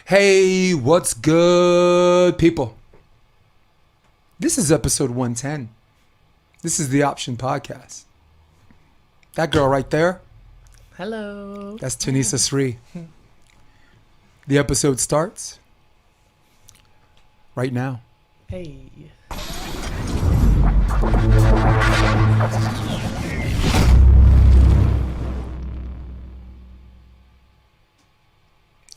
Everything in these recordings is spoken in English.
Hey, what's good, people? This is episode 110. This is the Option Podcast. That girl right there, hello. that's Thinesa Sri. The episode starts right now. Hey.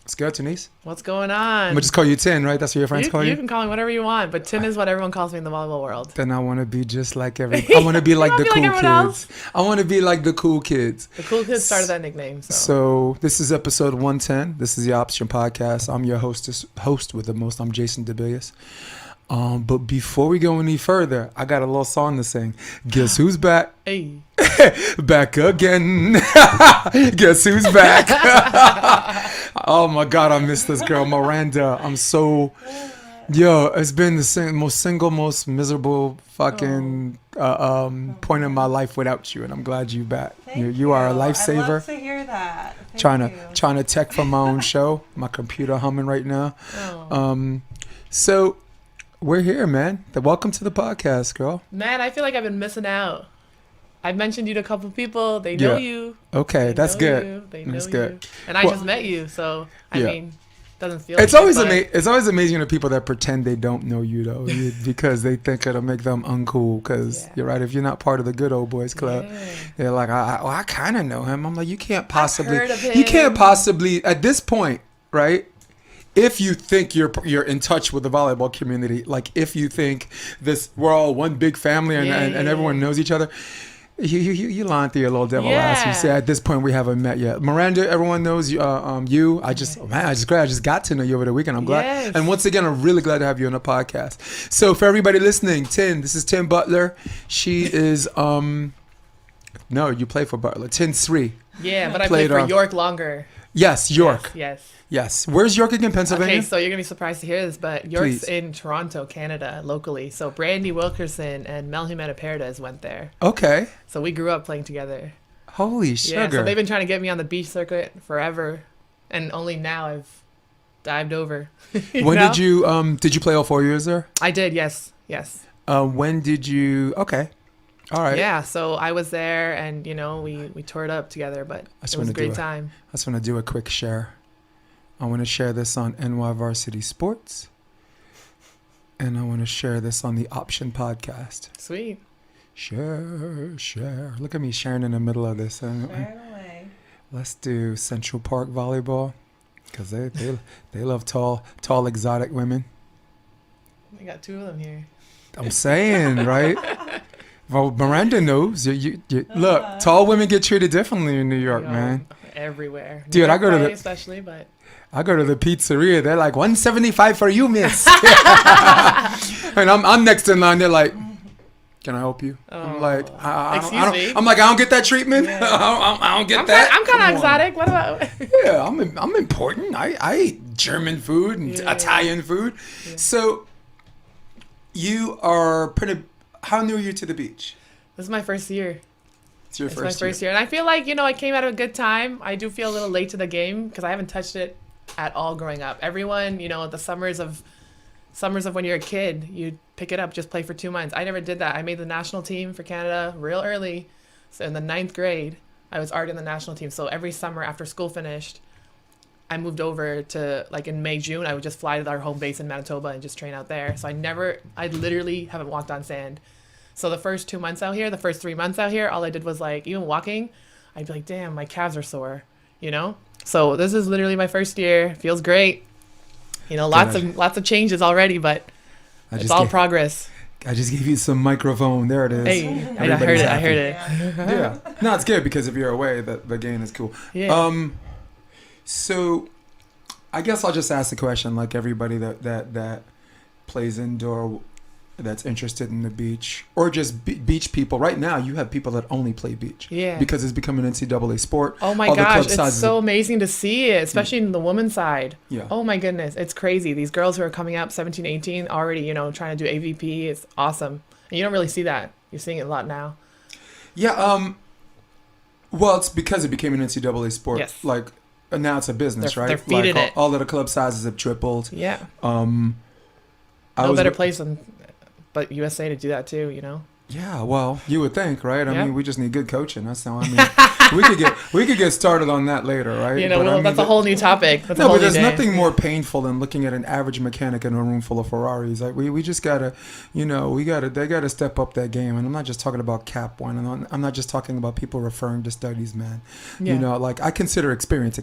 Let's go, Thinesa. What's going on? I'm going to just call you Tin, right? That's what your friends call you? You can call me whatever you want, but Tin is what everyone calls me in the volleyball world. Then I want to be just like I want to be like the cool kids. Else? I want to be like the cool kids. The cool kids started that nickname. So this is episode 110. This is the Option Podcast. I'm your host with the most. I'm Jason DeBillius. But before we go any further, I got a little song to sing. Guess who's back? Hey. Back again. Guess who's back? Oh my God, I miss this girl, Miranda. I'm so... Yo, it's been the most miserable fucking point in my life without you, and I'm glad you're back. You are a lifesaver. I love to hear that. Trying to tech for my own show. My computer humming right now. So we're here, man. Welcome to the podcast, girl. Man, I feel like I've been missing out. I've mentioned you to a couple people. They know you. Okay, that's good. That's good. And I just met you, so I mean, doesn't feel. It's always It's always amazing to people that pretend they don't know you though, because they think it'll make them uncool. Because you're right, if you're not part of the good old boys club, they're like, I kind of know him. I'm like, you can't possibly at this point, right? If you think you're in touch with the volleyball community, like if you think we're all one big family and everyone knows each other. You lying through your little devil ass. You say at this point we haven't met yet. Miranda, everyone knows you. I just got to know you over the weekend. I'm glad. Yes. And once again, I'm really glad to have you on the podcast. So for everybody listening, this is Tin Butler. She is no, you play for Butler. Tin Sri. Yeah, but I played for York longer. Yes, York. Yes. Where's York again, Pennsylvania? Okay, so you're going to be surprised to hear this, but York's in Toronto, Canada, locally. So Brandie Wilkerson and Melissa Humana-Paredes went there. Okay. So we grew up playing together. Holy sugar. Yeah, so they've been trying to get me on the beach circuit forever, and only now I've dived over. Did you play all 4 years there? I did, yes. When did you... Okay. All right. Yeah, so I was there, and, we toured up together, but it was a great time. I just want to do a quick share. I want to share this on NY Varsity Sports. And I want to share this on the Option Podcast. Sweet. Share. Look at me sharing in the middle of this. Share away. Let's do Central Park Volleyball. Because they love tall, exotic women. We got two of them here. I'm saying, right? Well, Miranda knows. Look, tall women get treated differently in New York, man. Everywhere. Dude, I go to the pizzeria. They're like, $175 for you, miss. And I'm next in line. They're like, can I help you? I'm like, I don't get that treatment. Yeah. I don't get that. I'm kind of exotic. What about? Yeah, I'm important. I eat German food and Italian food. Yeah. So you are how new are you to the beach? This is my first year. It's my first year. And I feel like, I came out of a good time. I do feel a little late to the game because I haven't touched it at all growing up. Everyone, the summers of when you're a kid, you pick it up, just play for 2 months. I never did that. I made the national team for Canada real early. So in the 9th grade, I was already in the national team. So every summer after school finished, I moved over to, like in May, June, I would just fly to our home base in Manitoba and just train out there. So I literally haven't walked on sand. So the first 2 months out here, the first 3 months out here, all I did was even walking, I'd be like, damn, my calves are sore, So this is literally my first year. Feels great. Lots of changes already, but it's all progress. I just gave you some microphone. There it is. Hey, I heard it. Yeah. No, it's good because if you're away, the gain is cool. Yeah. So I guess I'll just ask the question, like everybody that plays indoor, that's interested in the beach, or just beach people. Right now, you have people that only play beach. Yeah. Because it's become an NCAA sport. Oh my gosh, it's so amazing to see it, especially in the women's side. Yeah. Oh my goodness, it's crazy. These girls who are coming up, 17, 18, already, trying to do AVP. It's awesome. And you don't really see that. You're seeing it a lot now. Yeah. Well, it's because it became an NCAA sport. Yes. Like, now it's a business, right? They're feeding like it. All of the club sizes have tripled. Yeah. No better place but USA to do that too, you know? Yeah, well, you would think, right? I Yeah. mean, we just need good coaching. That's how I mean. we could get started on that later, right? You know, But, I mean, that's a whole new topic. That's a no, whole but there's new day. nothing more painful than looking at an average mechanic in a room full of Ferraris. Like we just gotta, they gotta step up that game. And I'm not just talking about Cap One, and I'm not just talking about people referring to studies, man. Yeah. You know, like I consider experience.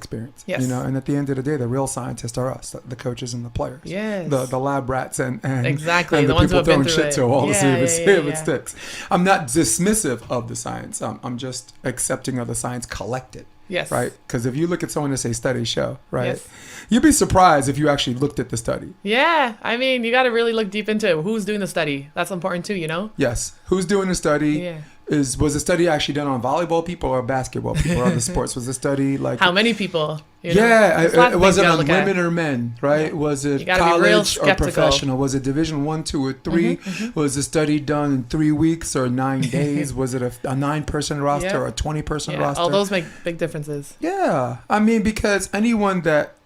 Yes. You know, and at the end of the day, the real scientists are us, the coaches and the players. Yes. The lab rats and exactly and the ones who people have been throwing through shit it. to a wall to see if it Yeah. sticks. I'm not dismissive of the science. I'm just accepting of the science collected. Yes. Right? Because if you look at someone and say studies show, right? Yes. You'd be surprised if you actually looked at the study. Yeah. I mean, you got to really look deep into it. Who's doing the study. That's important too, you know? Yes. Who's doing the study? Yeah. Was the study actually done on volleyball people or basketball people or other sports? Was the study like... How many people? You know? Yeah. There's lots of Was things it you on gotta look at. women or men, right? Yeah. Was You it gotta be real college or skeptical. professional? Was it Division 1, 2, or 3? Was the study done in 3 weeks or 9 days? Was it a 9-person roster Yeah. or a 20-person Yeah. roster? All those make big differences. Yeah. I mean, because anyone that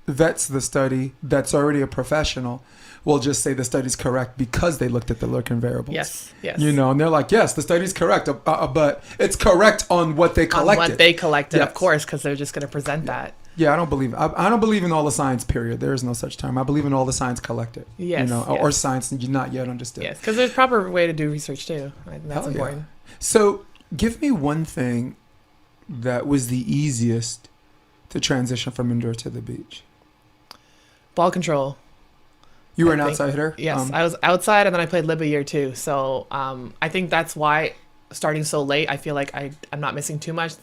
vets the study that's already a professional will just say the study's correct because they looked at the lurking variables. Yes. Yes. You know, and they're like, yes, the study's correct, but it's correct on what they collected. On what they collected, Yes. of course, because they're just going to present that. Yeah, I don't believe in all the science, period. There is no such term. I believe in all the science collected. Yes, You know, yes. or science not yet understood. Yes, because there's proper way to do research too. Right? That's Hell yeah. important. So give me one thing that was the easiest to transition from indoor to the beach. Ball control. You were I an think- outside hitter? Yes, I was outside, and then I played lib a year too. So I think that's why starting so late, I feel like I'm not missing too much.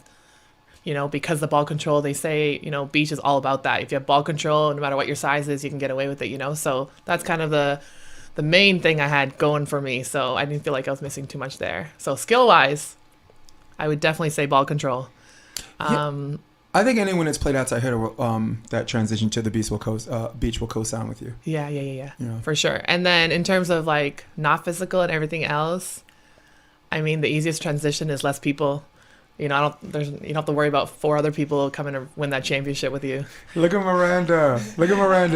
You know, because the ball control, they say, you know, beach is all about that. If you have ball control, no matter what your size is, you can get away with it. You know, so that's kind of the main thing I had going for me. So I didn't feel like I was missing too much there. So skill wise, I would definitely say ball control. I think anyone that's played outside hitter that transition to the beach will co-sign with you. Yeah, for sure. And then in terms of like not physical and everything else, I mean, the easiest transition is less people. You know, you don't have to worry about 4 other people coming to win that championship with you. Look at Miranda.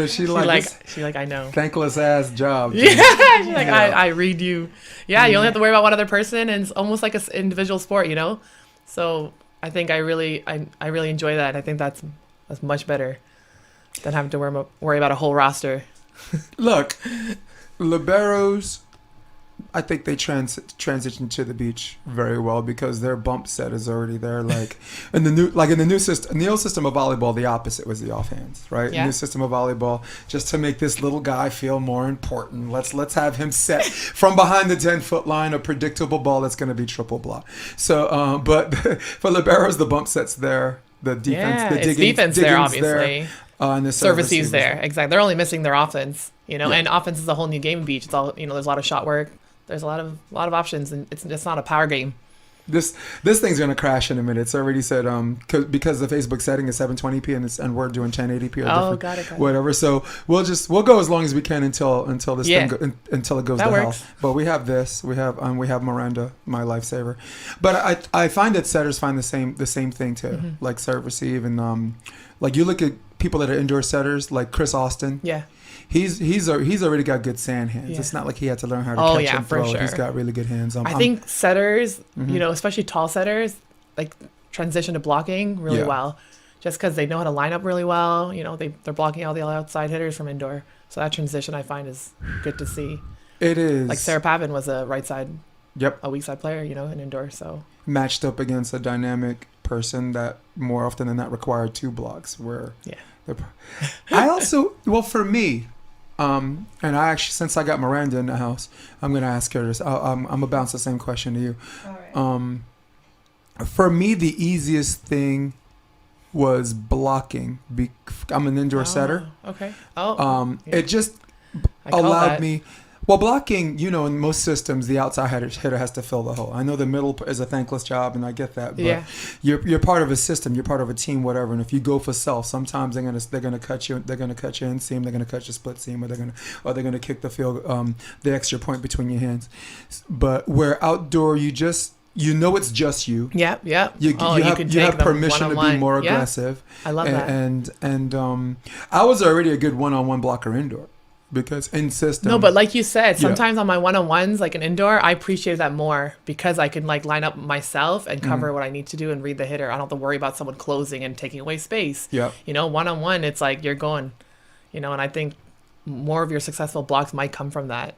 She like I know. thankless ass job. Yeah, she's like I read you. Yeah, you only have to worry about one other person, and it's almost like an individual sport, you know. So I think I really enjoy that. I think that's much better than having to worry about a whole roster. Look, liberos, I think they transition to the beach very well because their bump set is already there. Like in the new system, in the old system of volleyball, the opposite was the offhands, right? Yeah. In the system of volleyball, just to make this little guy feel more important, let's have him set from behind the 10-foot line a predictable ball that's going to be triple block. So, but for liberos, the bump set's there. The defense, the defense there, obviously. There, and the service is there. Exactly. They're only missing their offense, you know, and offense is a whole new game in beach. It's all, you know, there's a lot of shot work. There's a lot of options, and it's not a power game. This thing's gonna crash in a minute. It's already said because the Facebook setting is 720p and we're doing 1080p or different, got it. Whatever. So we'll go as long as we can until this thing until it goes that to works. hell. But we have this. We have Miranda, my lifesaver. But I find that setters find the same thing too, like serve receive and like you look at people that are indoor setters like Chris Austin. Yeah. He's already got good sand hands. Yeah. It's not like he had to learn how to catch and throw. Sure. He's got really good hands. I think setters, you know, especially tall setters, like transition to blocking really well, just because they know how to line up really well. You know, they're blocking all the outside hitters from indoor. So that transition I find is good to see. It is. Like Sarah Pavin was a right side, a weak side player, you know, in indoor. So matched up against a dynamic person that more often than not required 2 blocks. I also, well, for me. And I actually, since I got Miranda in the house, I'm gonna ask her this. I'm gonna bounce the same question to you. All right. For me, the easiest thing was blocking. I'm an indoor setter. Okay. It just I call allowed that. me. Well, blocking, you know, in most systems, the outside hitter has to fill the hole. I know the middle is a thankless job, and I get that. But you're part of a system. You're part of a team, whatever. And if you go for self, sometimes they're gonna cut you. They're gonna cut you in seam. They're gonna cut your split seam, or they're gonna kick the extra point between your hands. But where outdoor, you just you know it's just you. Yep. You have permission to be more aggressive. I love that. And I was already a good one-on-one blocker indoor because in system. No, but like you said, sometimes on my one-on-ones, like an indoor, I appreciate that more because I can like line up myself and cover what I need to do and read the hitter. I don't have to worry about someone closing and taking away space. Yeah. You know, one-on-one, it's like you're going, you know, and I think more of your successful blocks might come from that.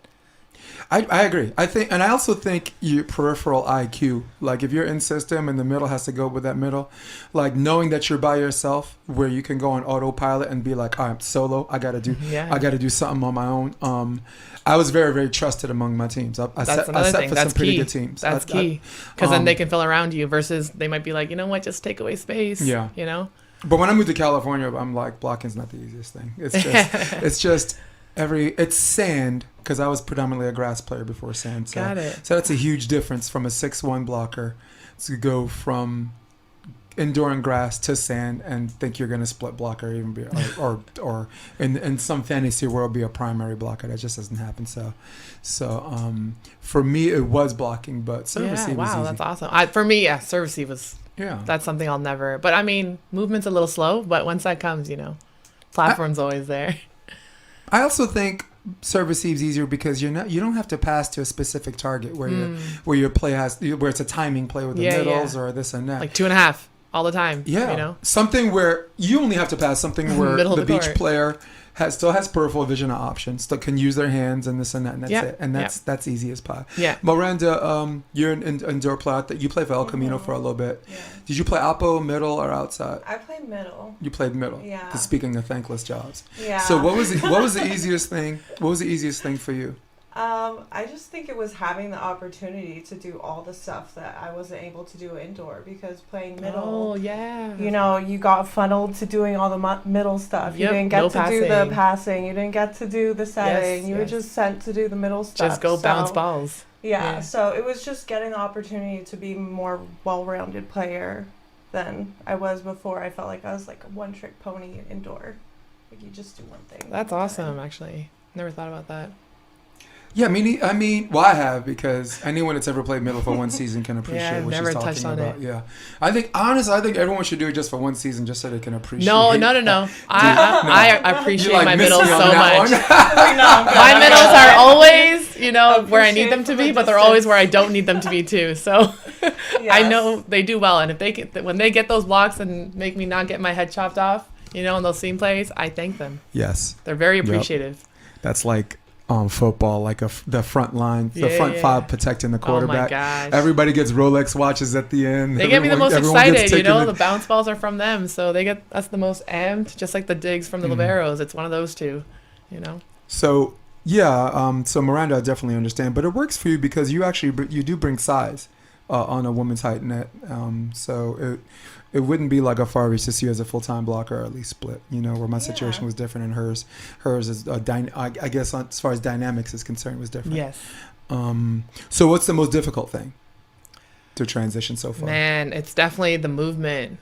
I agree. I also think your peripheral IQ, like if you're in system and the middle has to go with that middle, like knowing that you're by yourself, where you can go on autopilot and be like, I'm solo. I gotta do something on my own. I was very, very trusted among my teams. I set for some pretty good teams. That's key, because then they can fill around you versus they might be like, you know what, just take away space. Yeah, you know. But when I moved to California, I'm like, blocking's not the easiest thing. It's just it's sand, because I was predominantly a grass player before sand. So, got it. So that's a huge difference from a 6'1" blocker to go from indoor and grass to sand and think you're going to split blocker, even be or in some fantasy world be a primary blocker. That just doesn't happen. So for me it was blocking, but serve receive was easy. That's awesome. For me, serve receive was that's something I'll never. But I mean, movement's a little slow, but once that comes, you know, platform's always there. I also think serve receive's easier because you don't have to pass to a specific target where your play where it's a timing play with the middles or this and that. Like 2.5 all the time. Yeah. You know? Something where you only have to pass something where the beach player still has peripheral vision options, still can use their hands and this and that, and that's it. And that's easy as pie. Yeah. Miranda, you're an indoor player. You played for El Camino for a little bit. Yeah. Did you play oppo, middle, or outside? I played middle. You played middle. Yeah. Speaking of thankless jobs. Yeah. So what was the easiest thing? What was the easiest thing for you? I just think it was having the opportunity to do all the stuff that I wasn't able to do indoor, because playing middle, you know, you got funneled to doing all the middle stuff. You didn't get to do the passing. You didn't get to do the setting. You were just sent to do the middle stuff. Just go bounce balls. Yeah, so it was just getting the opportunity to be a more well-rounded player than I was before. I felt like I was like a one-trick pony indoor. Like you just do one thing. That's awesome, actually. Never thought about that. Yeah, I mean, I have, because anyone that's ever played middle for one season can appreciate what she's talking about. Yeah, I think everyone should do it just for one season, just so they can appreciate. No. I appreciate my middles so much. My middles are always, you know, where I need them to be, but they're always where I don't need them to be too. So I know they do well, and when they get those blocks and make me not get my head chopped off, you know, in those seam plays, I thank them. Yes, they're very appreciative. That's like football, like the front line, the front five protecting the quarterback. Oh my gosh. Everybody gets Rolex watches at the end. They get me the most excited, you know, the bounce balls are from them. So they get us the most amped, just like the digs from the liberos. It's one of those two, you know. So, so Miranda, I definitely understand. But it works for you because you do bring size on a woman's height net. So it wouldn't be like a far reach to see you as a full-time blocker, or at least split, you know, where my situation was different, and hers is I guess as far as dynamics is concerned was different. Yes. So what's the most difficult thing to transition so far? Man, it's definitely the movement.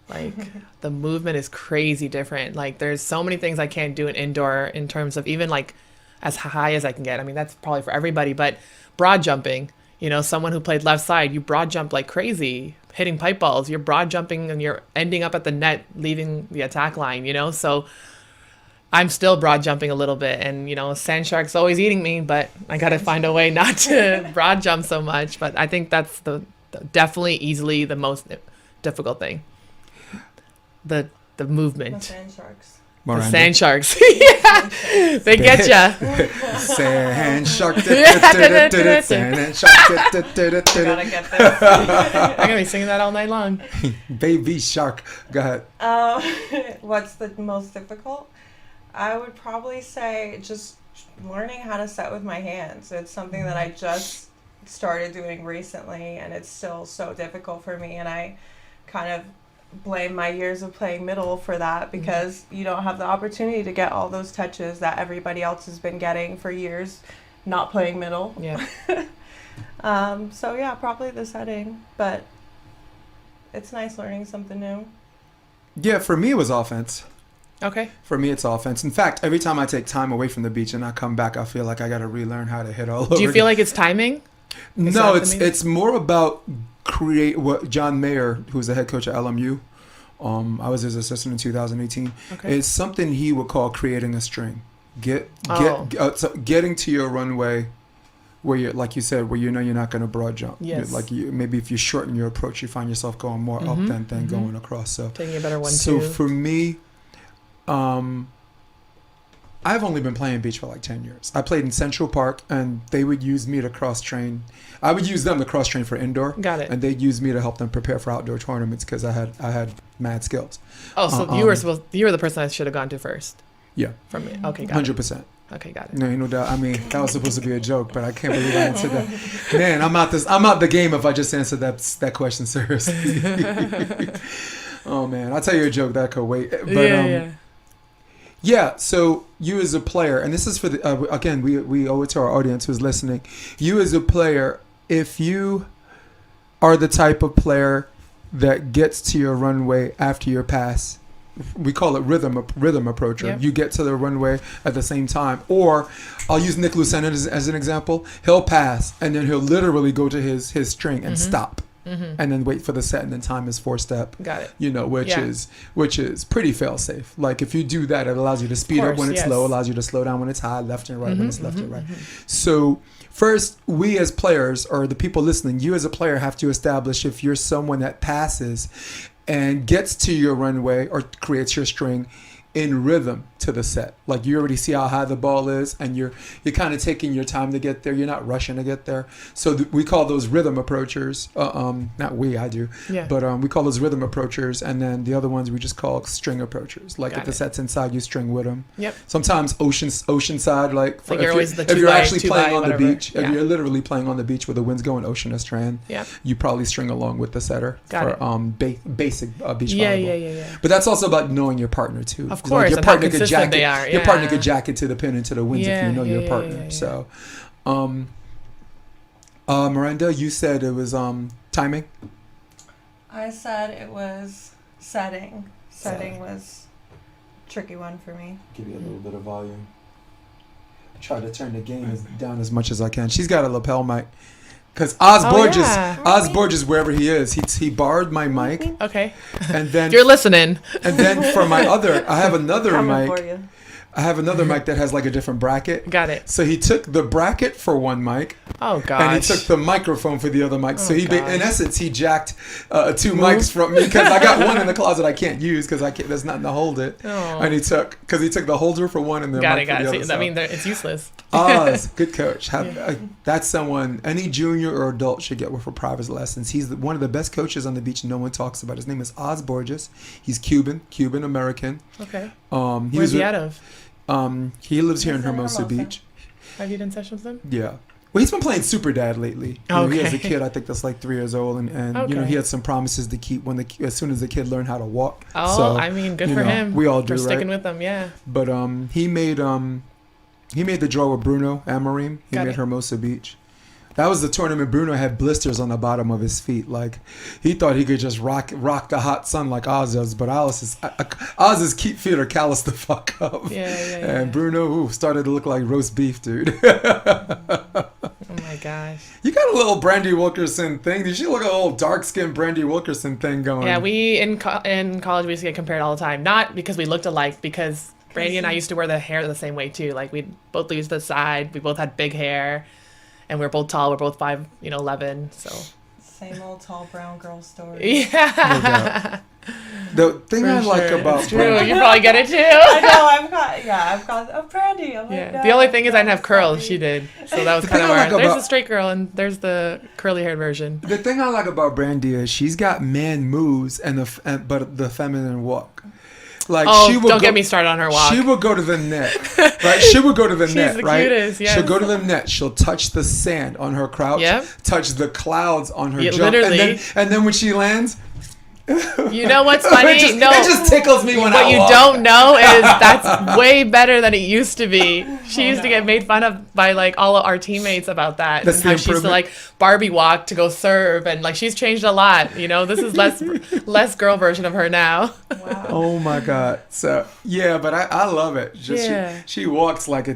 Like the movement is crazy different. Like there's so many things I can't do in indoor in terms of even like as high as I can get. I mean, that's probably for everybody, but broad jumping, you know, someone who played left side, you broad jump like crazy. Hitting pipe balls, you're broad jumping and you're ending up at the net, leaving the attack line, you know? So I'm still broad jumping a little bit, and, you know, sand shark's always eating me, but I got to find a way not to broad jump so much. But I think that's definitely easily the most difficult thing. The movement. The sand sharks. Miranda. The sand sharks. Yeah, they get ya. Sand shark. Sand shark. Gotta get this. I'm gonna be singing that all night long. Baby shark. Go ahead. What's the most difficult? I would probably say just learning how to set with my hands. It's something that I just started doing recently, and it's still so difficult for me. And I kind of blame my years of playing middle for that, because you don't have the opportunity to get all those touches that everybody else has been getting for years not playing middle. Yeah. So yeah, probably the setting, but it's nice learning something new. Yeah, for me it was offense. Okay. For me it's offense. In fact, every time I take time away from the beach and I come back, I feel like I got to relearn how to hit all over. Do you feel like it's timing? No, it's more about what John Mayer, who's the head coach at LMU. I was his assistant in 2018. Okay. It's something he would call creating a string. Getting to your runway where you're, like you said, where you know you're not going to broad jump. Yes. Like maybe if you shorten your approach, you find yourself going more up than going across. So taking a better 1-2. So for me, I've only been playing beach for like 10 years. I played in Central Park, and they would use me to cross train. I would use them to cross train for indoor. Got it. And they'd use me to help them prepare for outdoor tournaments because I had mad skills. Oh, so you were the person I should have gone to first. Yeah. From me. Okay, got 100%. Okay, got it. No doubt. I mean, that was supposed to be a joke, but I can't believe I answered that. Man, I'm out the game if I just answered that question seriously. Oh man, I'll tell you a joke that could wait. But yeah. So you as a player, and this is for the again, we owe it to our audience who's listening. You as a player, if you are the type of player that gets to your runway after your pass, we call it rhythm approacher. Yep. You get to the runway at the same time. Or I'll use Nick Lucena as an example. He'll pass, and then he'll literally go to his string and stop. And then wait for the set, and then time is 4-step. Got it. You know, which is pretty fail safe. Like if you do that, it allows you to speed up when it's low, allows you to slow down when it's high, left and right when it's left and right. So first, we as players, or the people listening, you as a player have to establish if you're someone that passes and gets to your runway or creates your string in rhythm to the set. Like you already see how high the ball is, and you're kind of taking your time to get there. You're not rushing to get there. So we call those rhythm approachers. I do. Yeah. But we call those rhythm approachers, and then the other ones we just call string approachers. Like if the set's inside, you string with them. Yep. Sometimes oceanside, like if you're actually playing on the beach, if you're literally playing on the beach where the wind's going ocean to strand, you probably string along with the setter for basic beach volleyball. Yeah. But that's also about knowing your partner too. Of course, your and partner how consistent they are. Your partner could jacket to the pin and to the winds if you know your partner. Yeah. So, Miranda, you said it was timing. I said it was setting. Setting was a tricky one for me. Give you a little bit of volume. I try to turn the gain down as much as I can. She's got a lapel mic. Because Oz Borges, wherever he is, he borrowed my mic. Okay. And then you're listening. And then for my I have another mic. I have another mic that has like a different bracket. Got it. So he took the bracket for one mic. Oh gosh. And he took the microphone for the other mic. So in essence, he jacked 2 mics from me because I got one in the closet I can't use because there's nothing to hold it. Oh. And he took the holder for one and the mic for the other. I mean, it's useless. Oz, good coach. That's someone any junior or adult should get with for private lessons. He's one of the best coaches on the beach no one talks about. His name is Oz Borges. He's Cuban American. Okay. Where's he out of? He lives here in Hermosa Beach. Have you done sessions with him? Yeah. Well, he's been playing super dad lately. He has a kid, I think that's like 3 years old, and he had some promises to keep as soon as the kid learned how to walk. Oh, so, I mean, good for him. We all do, for sticking with him, yeah. But he made the draw with Bruno Amorim. He made Hermosa Beach. That was the tournament. Bruno had blisters on the bottom of his feet. Like he thought he could just rock the hot sun like Oz does, but Oz's feet are calloused the fuck up. And Bruno started to look like roast beef, dude. Oh my gosh. You got a little Brandie Wilkerson thing. Did you look at a little dark skinned Brandie Wilkerson thing going? Yeah, we in college we used to get compared all the time. Not because we looked alike, because Brandie and I used to wear the hair the same way too. Like we both used the side. We both had big hair. And we're both tall. We're both 5'11". So same old tall brown girl story. Yeah. The thing I like about it's true. You probably get it too. I know. I've got a Brandie. I'm like, the only thing is I didn't have curls. She did. So that was kind of weird. There's the straight girl and there's the curly haired version. The thing I like about Brandie is she's got man moves but the feminine walk. Like don't get me started on her walk. She would go to the net, right? She would go to the net, She's the right? Cutest, yes. She'll go to the net. She'll touch the sand on her crouch, touch the clouds on her jump, literally. and then when she lands, you know what's funny? It just tickles me when I walk. What you don't know is that's way better than it used to be. She used to get made fun of by like all of our teammates about that. That's and how she used to like Barbie walk to go serve, and like she's changed a lot. You know, this is less girl version of her now. Wow. Oh my God. So yeah, but I love it. She walks like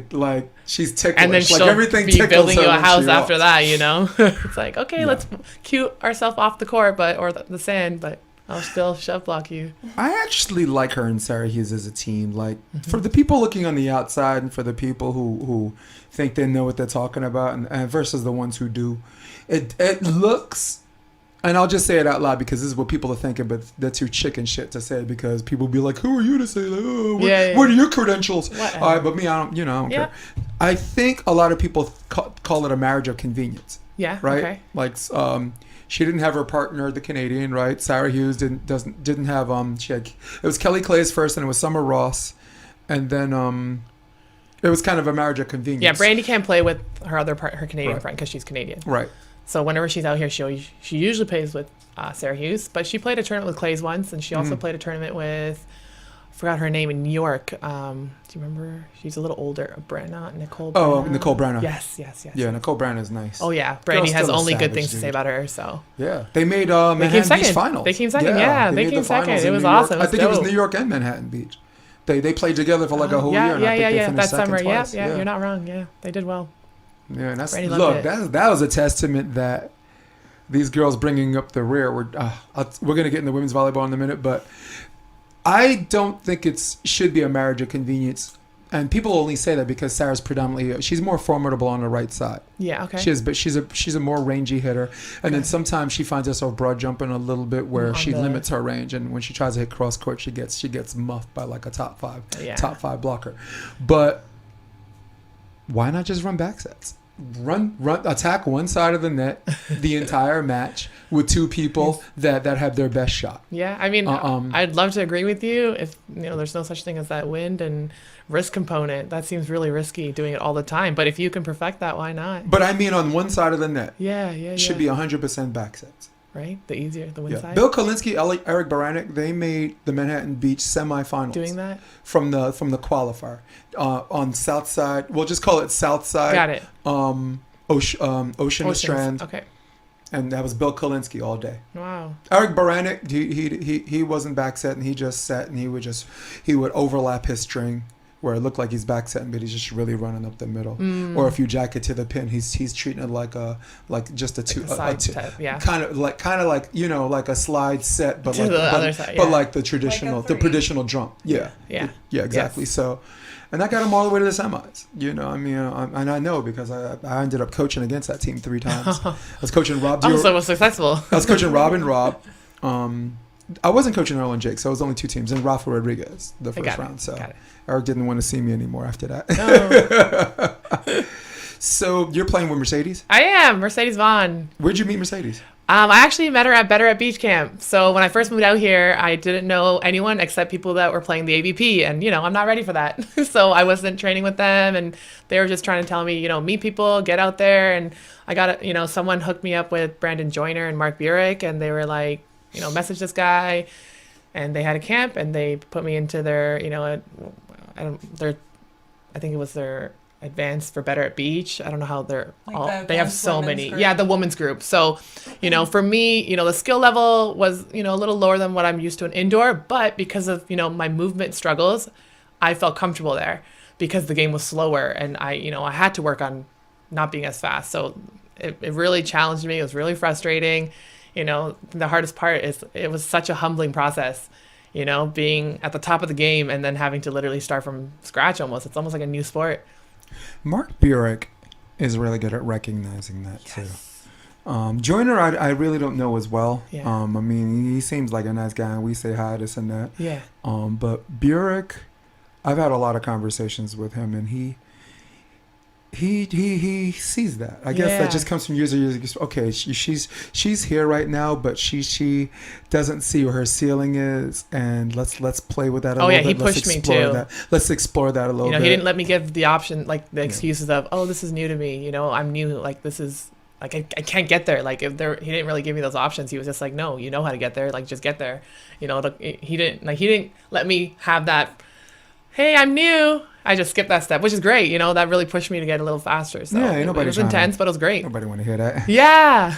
She's ticklish. And then like she'll everything be tickles building her you a when house she after walks. that, you know? It's like, okay, let's cue ourselves off the court, or the sand, but I'll still shove block you. I actually like her and Sarah Hughes as a team. Like, for the people looking on the outside and for the people who think they know what they're talking about and versus the ones who do, it looks... And I'll just say it out loud because this is what people are thinking, but they're too chicken shit to say it because people be like, who are you to say that? Oh, what are your credentials? Whatever. All right, but me, I don't care. I think a lot of people call it a marriage of convenience. Yeah, right? okay. Like, she didn't have her partner, the Canadian, right? Sarah Hughes didn't have, it was Kelly Clay's first and it was Summer Ross. And then it was kind of a marriage of convenience. Yeah, Brandie can't play with her Canadian friend because she's Canadian. Right. So whenever she's out here, she usually plays with Sarah Hughes, but she played a tournament with Clay's once, and she also played a tournament with, I forgot her name, in New York. Do you remember? She's a little older. Nicole Branagh. Oh, Nicole Branagh. Yes. Yeah, Nicole Branagh is nice. Oh, yeah. Brandie has still a only good savage, things to dude. say about her, so. Yeah. They made Manhattan Beach finals. They came second, yeah. They made came the finals second. in It was New York. awesome. I think it was dope. New York and Manhattan Beach. They played together for like a whole year, and I think they finished that second summer. twice. Yeah, you're not wrong. Yeah, they did well. Yeah, and that's Brandie loved it. that was a testament that these girls bringing up the rear. We're gonna get into women's volleyball in a minute, but I don't think should be a marriage of convenience. And people only say that because Sarah's she's more formidable on the right side. Yeah, okay. She's a more rangy hitter, and then sometimes she finds herself broad jumping a little bit where she limits her range, and when she tries to hit cross court, she gets muffed by like a top five blocker. But why not just run back sets? Run, attack one side of the net the entire match with two people that have their best shot. Yeah, I mean, I'd love to agree with you if there's no such thing as that wind and risk component. That seems really risky doing it all the time. But if you can perfect that, why not? But I mean, on one side of the net, yeah, should be 100% back sets. Right, the wind side. Bill Kolinsky, Eric Baranek, they made the Manhattan Beach semifinals. Doing that from the qualifier on South Side. We'll just call it South Side. Got it. Ocean and Strand. Okay. And that was Bill Kolinsky all day. Wow. Eric Baranek, he wasn't back set, and he just set, and he would overlap his string where it looked like he's back setting, but he's just really running up the middle. Or if you jack it to the pin, he's treating it like just a side type, yeah. kind of like like a slide set, but to like the other side, but like the traditional jump. Yeah, exactly. Yes. So, and I got him all the way to the semis. I mean, and I know because I ended up coaching against that team 3 times. I was coaching Rob. So it was successful. I was coaching Rob and Rob. I wasn't coaching Earl and Jake, so it was only 2 teams, and Rafa Rodriguez the first round. So Eric didn't want to see me anymore after that. Oh. So you're playing with Mercedes? I am Mercedes Vaughan. Where'd you meet Mercedes? I actually met her at Better at Beach Camp. So when I first moved out here, I didn't know anyone except people that were playing the AVP, and I'm not ready for that. So I wasn't training with them, and they were just trying to tell me, meet people, get out there, and I got someone hooked me up with Brandon Joyner and Mark Burik, and they were like, message this guy, and they had a camp, and they put me into their, I think it was their advanced for Better at Beach. I don't know how they have so many. Group. Yeah, the women's group. So, for me, the skill level was, a little lower than what I'm used to in indoor, but because of, my movement struggles, I felt comfortable there because the game was slower, and I had to work on not being as fast. So it really challenged me. It was really frustrating. The hardest part is it was such a humbling process, being at the top of the game and then having to literally start from scratch almost. It's almost like a new sport. Mark Burik is really good at recognizing that too. Joyner, I really don't know as well. Yeah. I mean, he seems like a nice guy, and we say hi, this and that. Yeah. But Burik, I've had a lot of conversations with him, and he sees that. I guess that just comes from years and years. Okay, she's here right now, but she doesn't see where her ceiling is, and let's play with that a little bit. He pushed me too. Let's explore that a little bit. He didn't let me give the option, like the excuses of, oh, this is new to me. I'm new. Like this is like I can't get there. Like he didn't really give me those options. He was just like, no, you know how to get there. Like just get there. He didn't let me have that. Hey, I'm new. I just skipped that step, which is great. That really pushed me to get a little faster. So it was intense, but it was great. Nobody want to hear that. Yeah.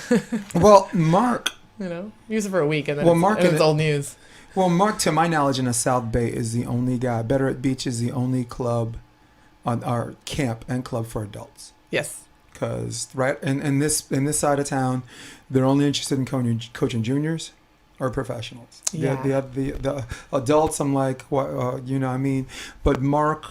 Well, Mark. Use it for a week and then it's old news. Well, Mark, to my knowledge, in the South Bay is the only guy. Better at Beach is the only club on our camp and club for adults. Yes. Because in this side of town, they're only interested in coaching juniors or professionals. Yeah. The adults, I'm like, what, you know what I mean? But Mark,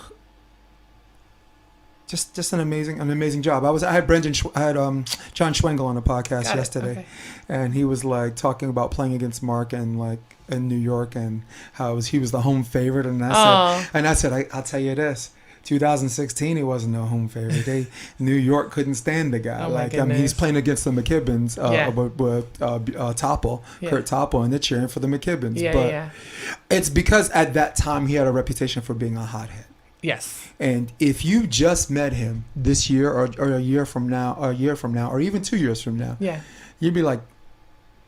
just an amazing job. I had John Schwengel on the podcast yesterday, okay. and he was like talking about playing against Mark and like in New York and how he was the home favorite. And I said, I'll tell you this. 2016, he wasn't no home favorite. New York couldn't stand the guy. He's playing against the McKibbins with Topple, yeah. Kurt Topple, and they're cheering for the McKibbins. Yeah, but yeah. it's because at that time he had a reputation for being a hothead. Yes. And if you just met him this year or a year from now, or even 2 years from now, yeah, you'd be like,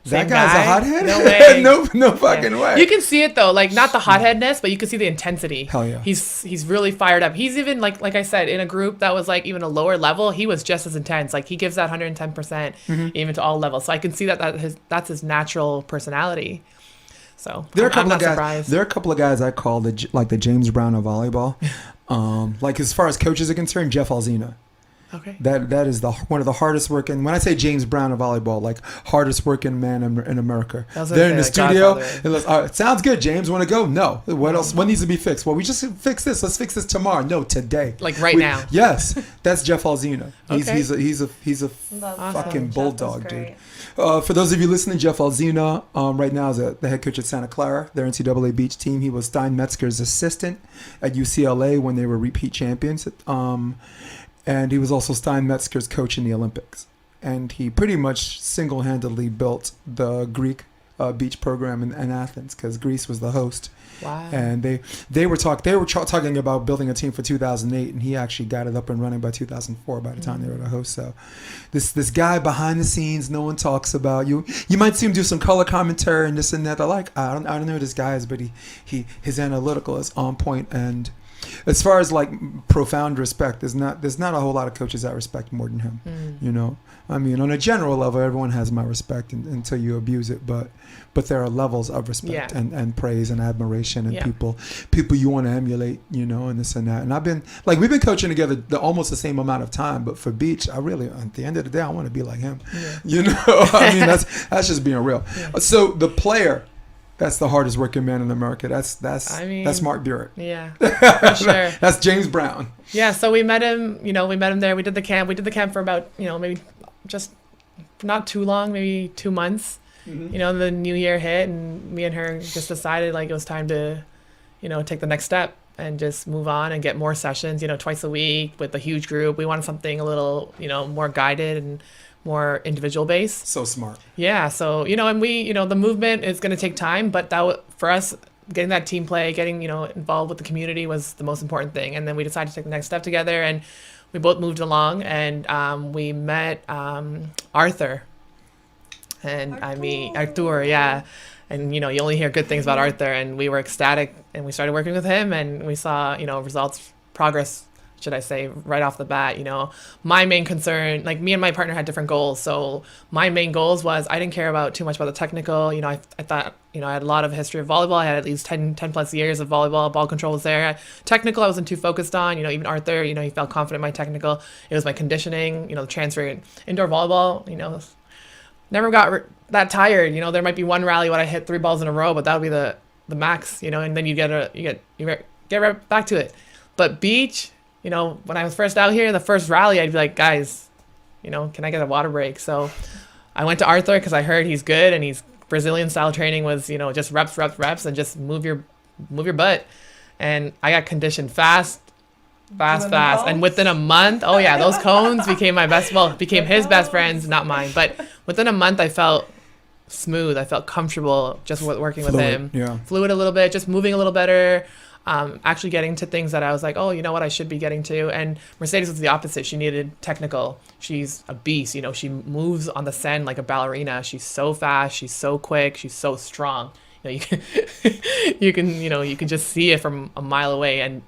Same that guy's guy? a hothead? No way. no fucking way. You can see it though, like not the hotheadness, but you can see the intensity. Hell yeah. He's really fired up. He's even like I said, in a group that was like even a lower level, he was just as intense. Like he gives that 110% even to all levels. So I can see that's his natural personality. So I'm not surprised. There are a couple of guys I call the James Brown of volleyball. Like as far as coaches are concerned, Jeff Alzina. Okay. That is one of the hardest working. When I say James Brown of volleyball, like hardest working man in America. They're in the studio. It sounds good. James, want to go? No. What else? What needs to be fixed? Well, we just fix this. Let's fix this tomorrow. No, today. Like now. Yes, that's Jeff Alzina. Okay. He's a fucking bulldog, dude. For those of you listening, Jeff Alzina right now is the head coach at Santa Clara, their NCAA beach team. He was Stein Metzger's assistant at UCLA when they were repeat champions. And he was also Stein Metzger's coach in the Olympics. And he pretty much single-handedly built the Greek beach program in Athens because Greece was the host. Wow. And they were talking about building a team for 2008, and he actually got it up and running by 2004 by the time they were the host. So this guy behind the scenes, no one talks about. You might see him do some color commentary and this and that. They're like, I don't know who this guy is, but his analytical is on point. And as far as like profound respect, there's not a whole lot of coaches I respect more than him. You know, I mean, on a general level, everyone has my respect until you abuse it. But there are levels of respect and praise and admiration and people you want to emulate, you know, and this and that. And we've been coaching together almost the same amount of time. But for beach, I really, at the end of the day, I want to be like him. Yeah. You know, I mean, that's just being real. Yeah. So the player. That's the hardest working man in America. That's Mark Burik. Yeah, for sure. That's James Brown. Yeah, so we met him there. We did the camp. We did the camp for about, maybe just not too long, maybe 2 months. Mm-hmm. The new year hit and me and her just decided like it was time to, take the next step and just move on and get more sessions, twice a week with a huge group. We wanted something a little, more guided and more individual based. So smart. Yeah. So, and we, the movement is going to take time, but for us, getting that team play, getting, involved with the community was the most important thing. And then we decided to take the next step together and we both moved along and we met Arthur. And Arthur, yeah. And, you only hear good things about Arthur and we were ecstatic and we started working with him and we saw, results, progress, should I say, right off the bat. My main concern, like me and my partner had different goals. So my main goals was I didn't care about too much about the technical. I thought, I had a lot of history of volleyball. I had at least 10 plus years of volleyball. Ball control was there. Technical, I wasn't too focused on. Even Arthur, he felt confident in my technical. It was my conditioning, the transfer indoor volleyball, never got that tired. There might be one rally when I hit 3 balls in a row, but that would be the max, and then you get right back to it. But beach, when I was first out here, the first rally, I'd be like, guys, can I get a water break? So I went to Arthur because I heard he's good and he's Brazilian style training was, just reps and just move your butt. And I got conditioned fast. And within a month, those cones became his best friends, not mine. But within a month, I felt smooth. I felt comfortable just working with him. Yeah. Fluid a little bit, just moving a little better. Actually getting to things that I was like, oh, you know what, I should be getting to. And Mercedes was the opposite. She needed technical. She's a beast. She moves on the send like a ballerina. She's so fast. She's so quick. She's so strong. You can, you can just see it from a mile away. And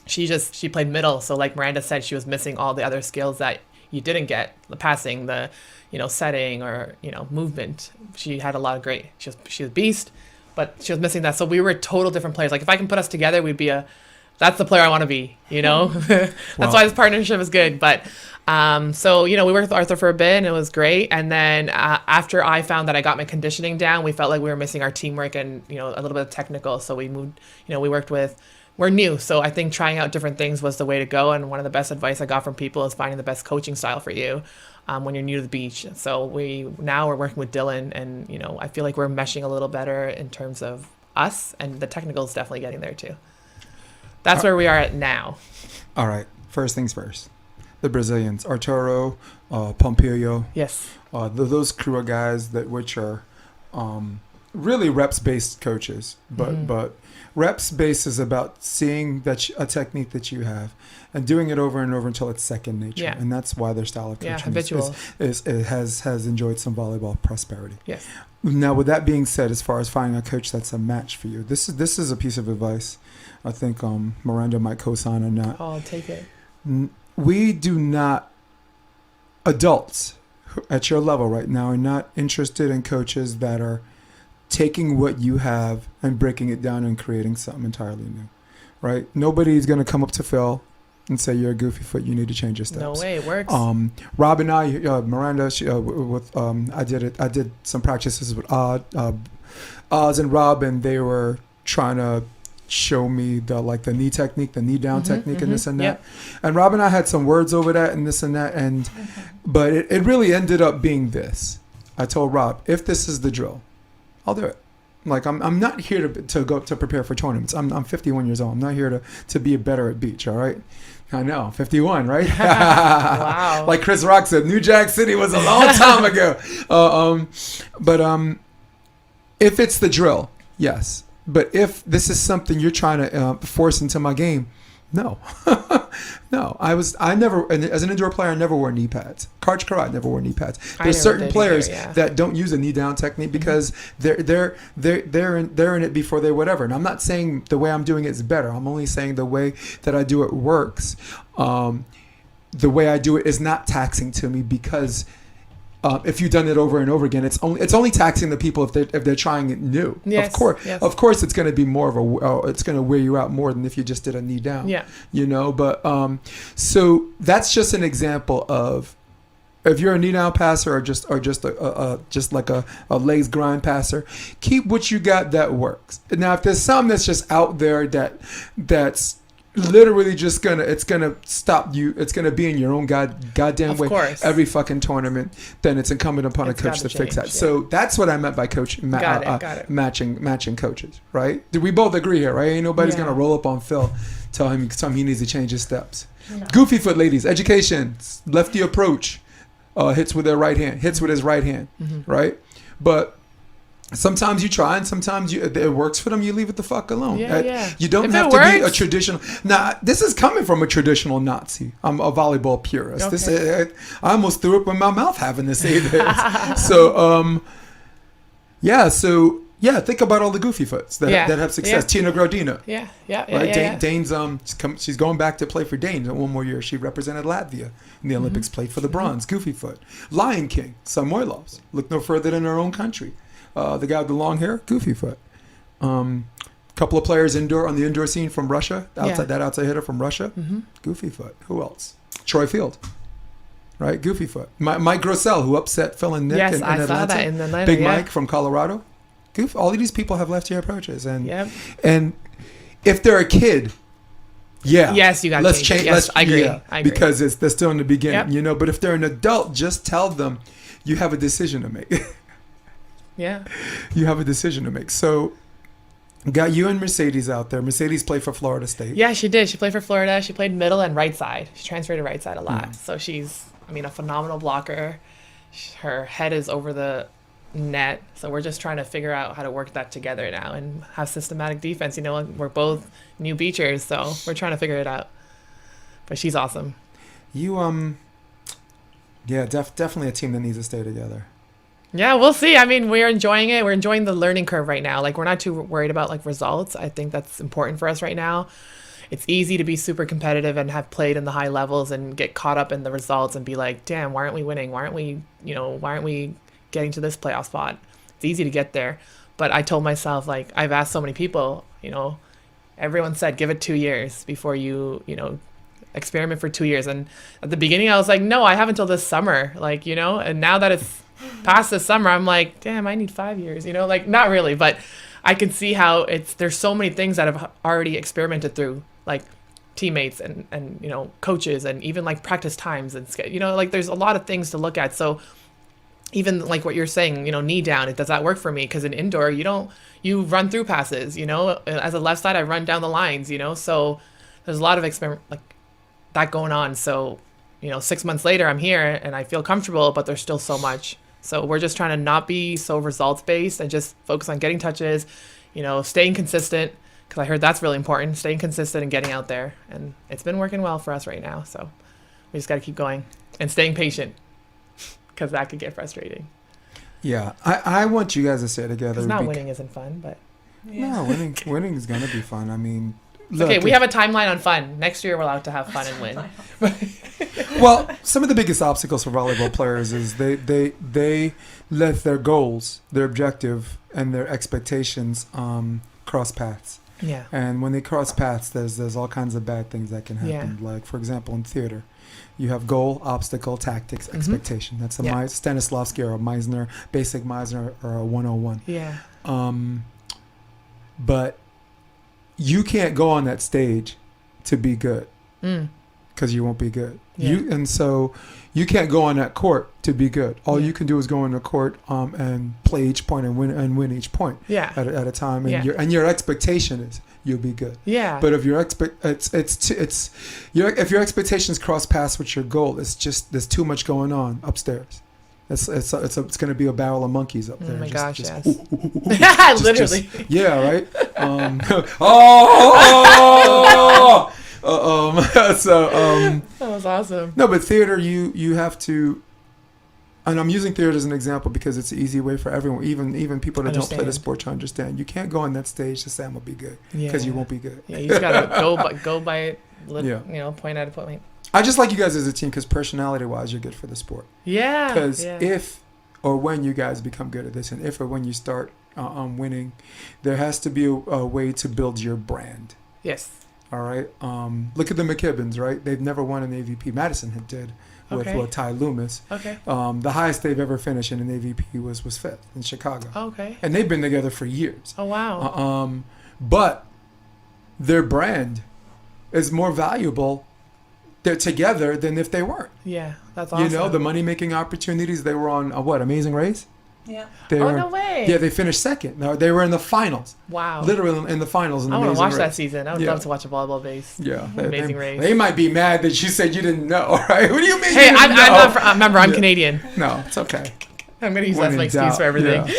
she played middle. So like Miranda said, she was missing all the other skills that you didn't get, the passing, the, setting or, movement. She had a lot of great, she was a beast. But she was missing that. So we were total different players. Like if I can put us together, we'd be a that's the player I want to be, you know? That's why this partnership is good. But so, you know, we worked with Arthur for a bit and it was great. And then after I found that I got my conditioning down, we felt like we were missing our teamwork and, you know, a little bit of technical. So we moved, you know, we're new. So I think trying out different things was the way to go. And one of the best advice I got from people is finding the best coaching style for you when you're new to the beach. So we're working with Dylan and, you know, I feel like we're meshing a little better in terms of us, and the technical is definitely getting there too. That's where we are at now. All right. First things first. The Brazilians, Arturo, Pompilio. Yes. Those crew of guys which are really reps-based coaches. But reps-based is about seeing a technique that you have and doing it over and over until it's second nature. Yeah. And that's why their style of coaching habitual. has enjoyed some volleyball prosperity. Yes. Now, with that being said, as far as finding a coach that's a match for you, this is a piece of advice I think Miranda might co-sign on that. I'll take it. We do not, adults at your level right now are not interested in coaches that are taking what you have and breaking it down and creating something entirely new, right? Nobody's going to come up to Phil and say, you're a goofy foot, you need to change your steps. No way, it works. Rob and I, Miranda, I did some practices with Oz and Rob, and they were trying to show me the knee technique, the knee down technique, and this and that. Yep. And Rob and I had some words over that and this and that, but it really ended up being this. I told Rob, if this is the drill, I'll do it. Like I'm not here to prepare for tournaments. I'm 51 years old. I'm not here to be better at beach. All right. I know, 51, right? Wow. Like Chris Rock said, New Jack City was a long time ago. But if it's the drill, yes. But if this is something you're trying to force into my game, no. No. I never, as an indoor player, I never wore knee pads. Karch Karat never wore knee pads. There's certain players that don't use a knee down technique because they're in it before they whatever. And I'm not saying the way I'm doing it is better. I'm only saying the way that I do it works. The way I do it is not taxing to me because if you've done it over and over again, it's only taxing the people if they're trying it new. Yes, of course, it's going to be more of it's going to wear you out more than if you just did a knee down. Yeah, you know. But so that's just an example of if you're a knee down passer or just like a legs grind passer, keep what you got that works. Now, if there's something that's just out there that's literally just it's gonna stop you. It's gonna be in your own goddamn way every fucking tournament. Then it's incumbent upon a coach to fix that. Yeah. So that's what I meant by coach got it. Matching coaches, right? We both agree here, right? Ain't nobody's gonna roll up on Phil, tell him he needs to change his steps. No. Goofy foot, ladies. Education, lefty approach, hits with their right hand, hits with his right hand, right? But sometimes you try and sometimes it works for them. You leave it the fuck alone. You don't have to be a traditional. Now, this is coming from a traditional Nazi. I'm a volleyball purist. Okay. I almost threw up in my mouth having to say this. So, think about all the goofy foots that have success. Tina Grodina. Right? Dane's she's going back to play for Dane one more year. She represented Latvia in the Olympics, played for the bronze. Goofy foot. Lion King, Samoilovs. Look no further than her own country. The guy with the long hair, goofy foot. Couple of players on the indoor scene from Russia, outside hitter from Russia, goofy foot. Who else? Troy Field, right? Goofy foot. Mike Grossell, who upset Phil and Nick in Atlanta. I saw that in Atlanta. Big Mike from Colorado. All of these people have lefty approaches, and if they're a kid, yes, you got to change. Yes, I agree. I agree. Because they're still in the beginning, you know. But if they're an adult, just tell them you have a decision to make. Yeah. You have a decision to make. So, got you and Mercedes out there. Mercedes played for Florida State. Yeah, she did. She played for Florida. She played middle and right side. She transferred to right side a lot. So she's, a phenomenal blocker. Her head is over the net. So we're just trying to figure out how to work that together now and have systematic defense. You know, we're both new beachers, so we're trying to figure it out. But she's awesome. You, definitely a team that needs to stay together. Yeah, we'll see. We're enjoying it. We're enjoying the learning curve right now. We're not too worried about results. I think that's important for us right now. It's easy to be super competitive and have played in the high levels and get caught up in the results and be like, damn, why aren't we winning? Why aren't we getting to this playoff spot? It's easy to get there. But I told myself, I've asked so many people, everyone said, give it 2 years before you experiment for 2 years. And at the beginning, I was like, no, I have until this summer, like, and now that it's past this summer, I'm like, damn, I need 5 years, like, not really, but I can see how there's so many things that I've already experimented through, like teammates and coaches, and even like practice times and like there's a lot of things to look at. So even like what you're saying, knee down, does that work for me? Because in indoor, you run through passes, as a left side, I run down the lines, so there's a lot of experiment like that going on. So 6 months later, I'm here and I feel comfortable, but there's still so much. So we're just trying to not be so results based and just focus on getting touches, staying consistent, because I heard that's really important, staying consistent and getting out there. And it's been working well for us right now. So we just got to keep going and staying patient, because that could get frustrating. Yeah. I want you guys to stay together. Because not winning isn't fun, but. Yeah. No, winning is going to be fun. I mean. Look, okay, we have a timeline on fun. Next year, we're allowed to have fun and win. Well, some of the biggest obstacles for volleyball players is they let their goals, their objective, and their expectations cross paths. Yeah. And when they cross paths, there's all kinds of bad things that can happen. Yeah. Like, for example, in theater, you have goal, obstacle, tactics, expectation. That's a Stanislavski or a Meisner, basic Meisner or a 101. Yeah. But you can't go on that stage to be good, because you won't be good. Yeah. And so you can't go on that court to be good. All you can do is go on the court and play each point and win each point at a time. And your expectation is you'll be good. Yeah. But if if your expectations cross paths with your goal, it's just there's too much going on upstairs. It's going to be a barrel of monkeys up there. Oh my gosh, yes. Literally. Yeah, right? That was awesome. No, but theater, you have to, and I'm using theater as an example because it's an easy way for everyone, even people that don't play the sport, to understand. You can't go on that stage to say I'm going to be good, because you won't be good. Yeah, you just got to go by it, point at a point. I just like you guys as a team because personality-wise, you're good for the sport. Yeah. Because if or when you guys become good at this, and if or when you start winning, there has to be a way to build your brand. Yes. All right. Look at the McKibbins, right? They've never won an AVP. Madison did with Ty Loomis. Okay. The highest they've ever finished in an AVP was fifth in Chicago. Okay. And they've been together for years. Oh, wow. But their brand is more valuable. They're together than if they weren't. Yeah, that's awesome. The money-making opportunities, they were on, Amazing Race? Yeah. No way. Yeah, they finished second. No, they were in the finals. Wow. Literally in the finals. I want to watch that season. I would love to watch a volleyball base. Yeah. Amazing Race. They might be mad that you said you didn't know, right? What do you mean? Hey, remember, I'm Canadian. No, it's okay. I'm going to use that as my excuse for everything. Yeah.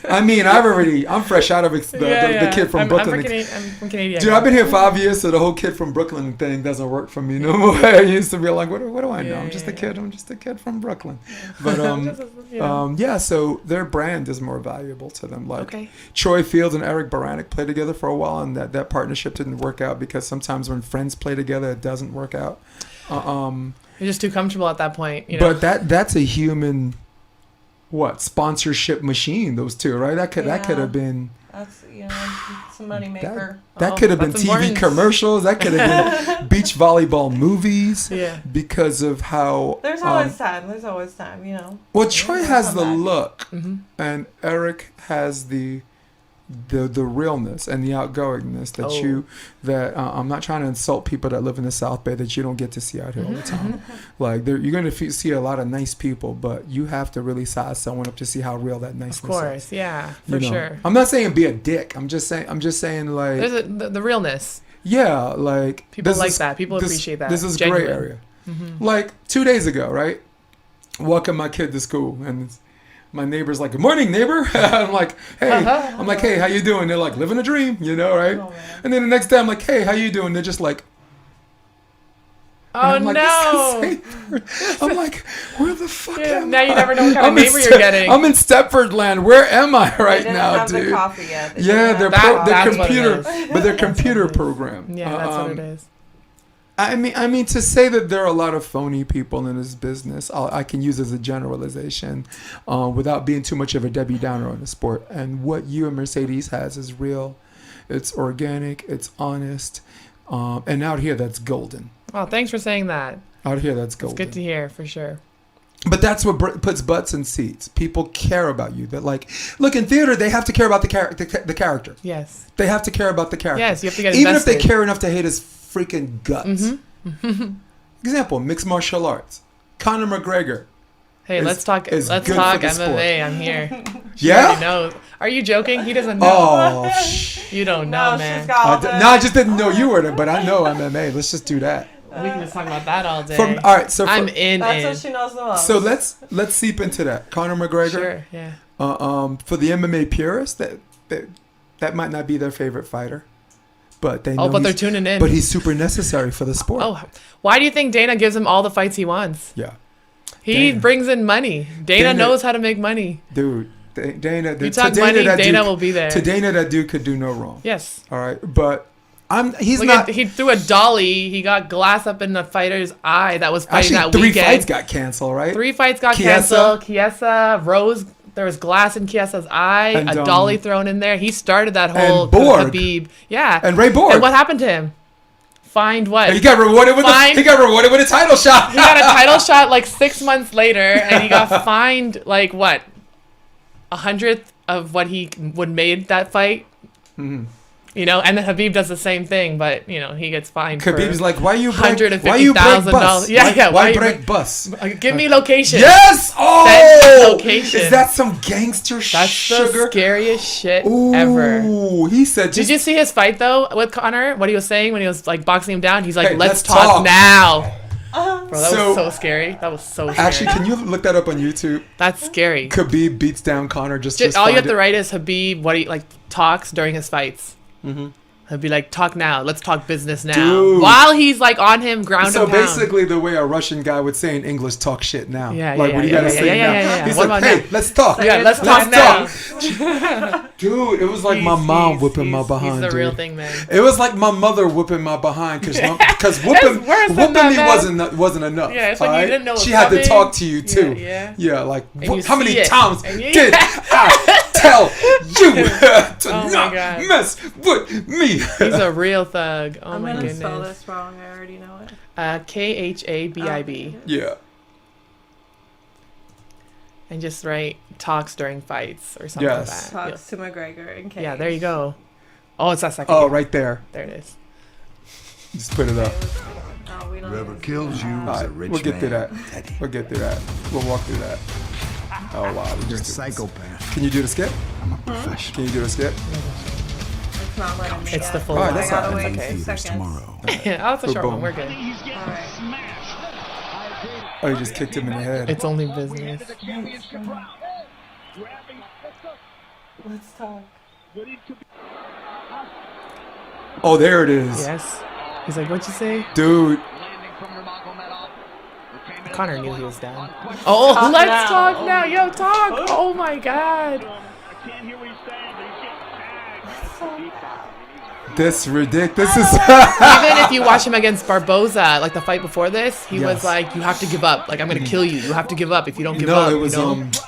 I mean, I'm fresh out of the kid from Brooklyn. I'm from Canadian. Dude, I've been here 5 years, so the whole kid from Brooklyn thing doesn't work for me no more. I used to be like, what do I know? I'm just a kid. I'm just a kid from Brooklyn. But so their brand is more valuable to them. Like Troy Fields and Eric Baranek played together for a while, and that partnership didn't work out because sometimes when friends play together, it doesn't work out. You're just too comfortable at that point. But that's a human. Sponsorship machine, those two, right? That could have been. That's it's a moneymaker. That could have been TV important. Commercials. That could have been beach volleyball movies. Yeah. Because of how. There's always time. Well, Troy has the look, and Eric has the realness and the outgoingness that I'm not trying to insult people that live in the South Bay that you don't get to see out here all the time. Like you're going to see a lot of nice people, but you have to really size someone up to see how real that niceness is. Of course, yeah, for sure. I'm not saying be a dick. I'm just saying like there's the realness. Yeah, like people like that. People appreciate that. This is a gray area. Like 2 days ago, right? Walking my kid to school and. My neighbor's like, "Good morning, neighbor." I'm like, "Hey," "Hey, how you doing?" They're like, "Living a dream," right? Oh, and then the next day, I'm like, "Hey, how you doing?" They're just like, "Oh no!" I'm like, "Where the fuck am now I?" You never know what kind of neighbor you're getting. I'm in Stepford land. Where am I right now, dude? They didn't have the coffee yet. Their computer, but their computer program. Yeah, that's what it is. I mean, to say that there are a lot of phony people in this business, I can use as a generalization, without being too much of a Debbie Downer on the sport. And what you and Mercedes has is real It's organic. It's honest. And out here, that's golden. Oh, thanks for saying that. Out here, that's golden. It's good to hear, for sure. But that's what puts butts in seats. People care about you. That like, look, in theater, they have to care about the character. Yes. They have to care about the character. Yes, you have to get even invested. if they care enough to hate his freaking guts. Example: mixed martial arts. Conor McGregor. Hey, let's talk MMA. I'm here. She Yeah? already knows. Are you joking? He doesn't know. Oh, You don't know, No, man. she's got I just didn't know you were there, but I know MMA. Let's just do that. We can just talk about that all day. All right, so I'm in. That's what she knows the most. So let's seep into that. Conor McGregor. Sure, yeah. For the MMA purists, that might not be their favorite fighter, but they know. Oh, but they're tuning in. But he's super necessary for the sport. Oh, why do you think Dana gives him all the fights he wants? Yeah. He Dana. brings in money. Dana knows how to make money. Dude, Dana. You talk money, Dana will be there. To Dana, that dude could do no wrong. Yes. All right, but he's Look not. he threw a dolly. He got glass up in the fighter's eye that was fighting Actually, that three weekend. fights got canceled, right? 3 fights got Chiesa. canceled. Chiesa, Rose. There was glass in Chiesa's eye. And, a dolly thrown in there. He started that and whole Borg. Khabib. Yeah. And Ray Borg. And what happened to him? Fined what? He got rewarded with a title shot. He got a title shot like 6 months later, and he got fined like what, 100th of what he would made that fight. Mm-hmm. You know, and then Khabib does the same thing, but you know he gets fined. Khabib's for like, why you break $150,000? bus? Yeah, Why you break bus? Give me location. Yes. Send Oh, location. is that some gangster That's sugar? the scariest shit Ooh, ever. He said. Did you see his fight though with Conor? What he was saying when he was like boxing him down? He's like, Hey, let's let's talk. talk now. Bro, that So- was so scary. That was so scary. Actually, can you look that up on YouTube? That's scary. Khabib beats down Conor. Just All you have find to it. write is Khabib, what he like talks during his fights. Mhm. He'll be like, talk now. Let's talk business now. Dude. While he's like on him, ground So him down. basically, the way a Russian guy would say in English, "Talk shit now." Yeah, like yeah, what do you yeah, gotta yeah, say yeah, now? yeah, yeah. He's What like, about "Hey, now? let's talk." Yeah, let's Let's talk now. talk. Dude, it was like my mom whipping my behind. He's the real dude. thing, man. It was like my mother whipping my behind because It's whooping worse than me that, wasn't enough. Yeah, it's like you alright? didn't know it was She had to coming. talk to you too. Yeah. Like And you how many see it. times And you- did I tell you to Oh my not God. mess with me? He's a real thug. Oh I'm my gonna spell goodness. this wrong. I already know it. Khabib. Yeah. And just write talks during fights or something Yes. like that. Talks to McGregor in case. Yeah, there you go. Oh, it's that second. Oh, one. right there. There it is. Just put it up. Oh, we don't Whoever need to kills see you All is right, a rich we'll get man. through that. We'll get through that. We'll walk through that. Oh wow, we You're a just did this. psychopath. Can you do the skip? I'm a professional. Can you do the skip? It's not letting me It's yet. the full All right, one. that's I gotta all right. wait Okay. 2 Theaters seconds. tomorrow. Oh, that's a short Boom. one. We're good. Alright. Oh, you just kicked him in the head. It's only business. Let's talk. Oh, there it is, Yes. He's like, what'd you say? dude. Conor knew he was down. Oh, Talk let's now. talk now. Yo, talk. Oh my God. This ridiculous. This is. Even if you watch him against Barboza, like the fight before this, he Yes. was like, you have to give up. Like, I'm going to kill you. You have to give up. If you don't give No, up, it was you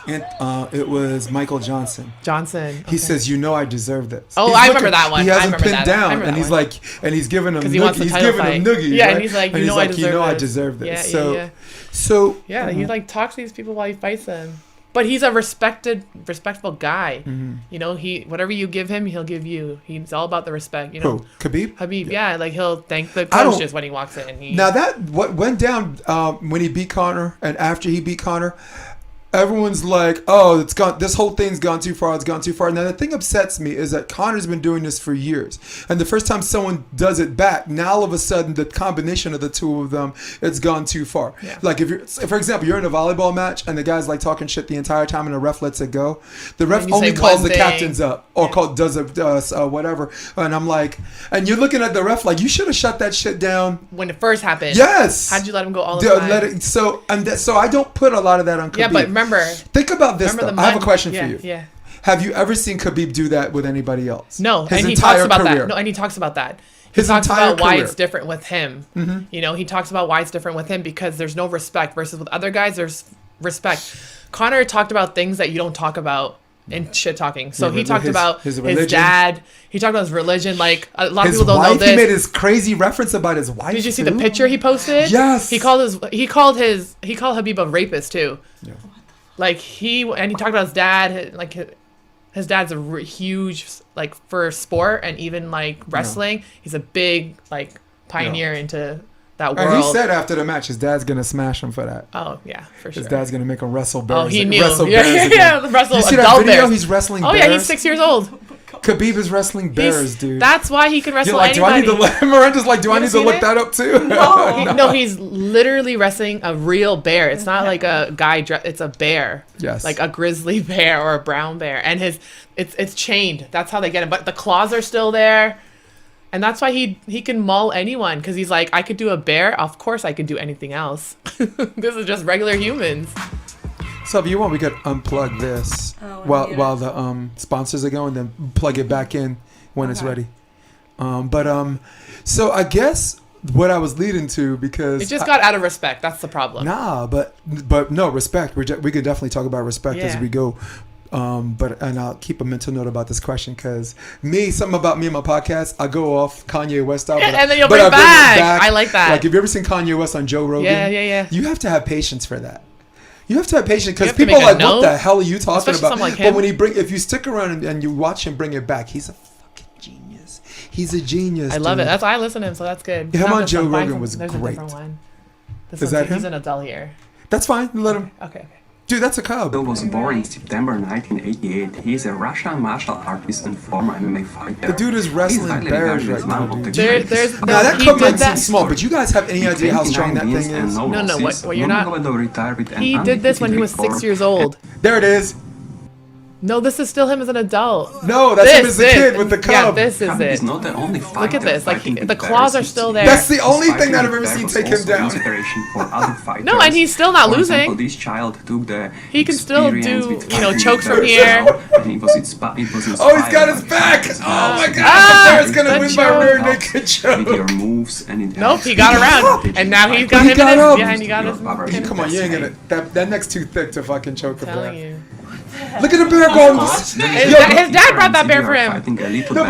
know? it was Michael Johnson. Johnson. He Okay. says, "You know, I deserve this." Oh, He's I remember that one. He I has him remember pinned that. I down, remember and that he's one. like, and he's giving him 'Cause he wants the he's title giving him fight. noogies, Yeah, right? and he's like, you know I deserve this. I Yeah, so, yeah. so Yeah, he like talks to these people while he fights them. But he's a respectful guy. Mm-hmm. You know, whatever you give him, he'll give you. He's all about the respect. You know, Who? Khabib? Habib. Yeah, like he'll thank the I don't- coaches when he walks in. Now that what went down when he beat Conor and after he beat Conor, everyone's like, "Oh, it's gone. This whole thing's gone too far. It's gone too far." Now the thing upsets me is that Conor's been doing this for years, and the first time someone does it back, now all of a sudden the combination of the two of them, it's gone too far. Yeah. Like if you're, for example, you're in a volleyball match and the guy's like talking shit the entire time, and the ref lets it go. The ref you only say calls one the thing. captains up or does whatever, and I'm like, and you're looking at the ref like, you should have shut that shit down. when it first happened. Yes. How'd you let him go all the time? So I don't put a lot of that on Khabib. Yeah, but remember. Think about this though. I have a question yeah, for you. Yeah. Have you ever seen Khabib do that with anybody else? No, His and he entire talks about career. that. No, and he talks about that. He His talks entire about why career. it's different with him. Mm-hmm. You know, he talks about why it's different with him because there's no respect versus with other guys there's respect. Conor talked about things that you don't talk about and shit talking. So Yeah, he talked about his his dad. He talked about his religion. Like a lot of people don't know this. He made this crazy reference about his wife. Did you see the picture he posted? Yes. He called Khabib a rapist too. Yeah. Like he talked about his dad. Like his dad's a huge like for sport and even like wrestling. He's a big like pioneer into that world. And he said after the match, his dad's gonna smash him for that. Oh yeah, for sure. His dad's gonna make him wrestle bears. Oh, he knew. Wrestle bears again. Wrestle you see adult that video? bears. He's wrestling bears. Oh yeah, he's 6 years old. Khabib is wrestling bears, dude. That's why he can wrestle You're like, anybody. do I need to Miranda's like, do I need to look that up too? No, he's literally wrestling a real bear. It's not like a guy. It's a bear. Yes. Like a grizzly bear or a brown bear, and it's chained. That's how they get him. But the claws are still there, and that's why he can maul anyone because he's like, I could do a bear. Of course, I could do anything else. This is just regular humans. So if you want, we could unplug this while the sponsors are going, then plug it back in when it's ready. So I guess what I was leading to, because it just got out of respect. That's the problem. Nah, but no respect. We could definitely talk about respect as we go. And I'll keep a mental note about this question because something about me and my podcast, I go off Kanye West style, and then you'll bring it back. I like that. Like, have you ever seen Kanye West on Joe Rogan? Yeah. You have to have patience for that. You have to have patience because people are like, what the hell are you talking about? Like but if you stick around and you watch him bring it back, he's a fucking genius. He's a genius. I love it. That's why I listen to him, so that's good. Him on Joe Rogan was There's great. A different one. Is that him? He's an adult here. That's fine. Let him. Okay. Dude, that's a cub. Bill was born in September 1988. He is a Russian martial artist and former MMA fighter. The dude is wrestling bears right now, dude. Now that cub might seem small, but you guys have any idea how strong that thing is? No, what you're not. He did this when he was 6 years old. There it is. No, this is still him as an adult. No, that's him as a kid with the cub. Yeah, this is Khabib it. is not the only fighter. Look at this. Like the claws are still there. That's the only thing that I've ever seen take him down. No, and he's still not losing. This child took the he can still do, chokes from here. Oh, he's got his back. Oh my God, the bear's gonna win by rear naked choke. Nope, he got around, and now he's got him in his. Yeah, and he got his. Come on, you ain't gonna. That neck's too thick to fucking choke a bear. Telling you. Look at the bear going. His dad brought that bear for him. No,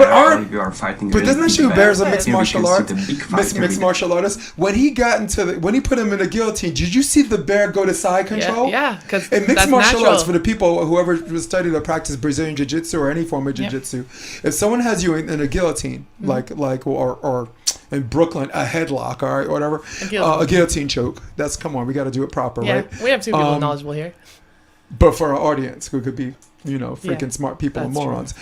but doesn't that show bears are mixed martial arts? Mixed martial artists. When he put him in a guillotine, did you see the bear go to side control? Yeah, because in mixed martial arts, for the people whoever studied or practice Brazilian jiu-jitsu or any form of jiu-jitsu, if someone has you in a guillotine, or in Brooklyn, a headlock, all right, or whatever, a guillotine choke. Come on, we got to do it proper, right? We have two people knowledgeable here. But for our audience, who could be, freaking smart people and morons,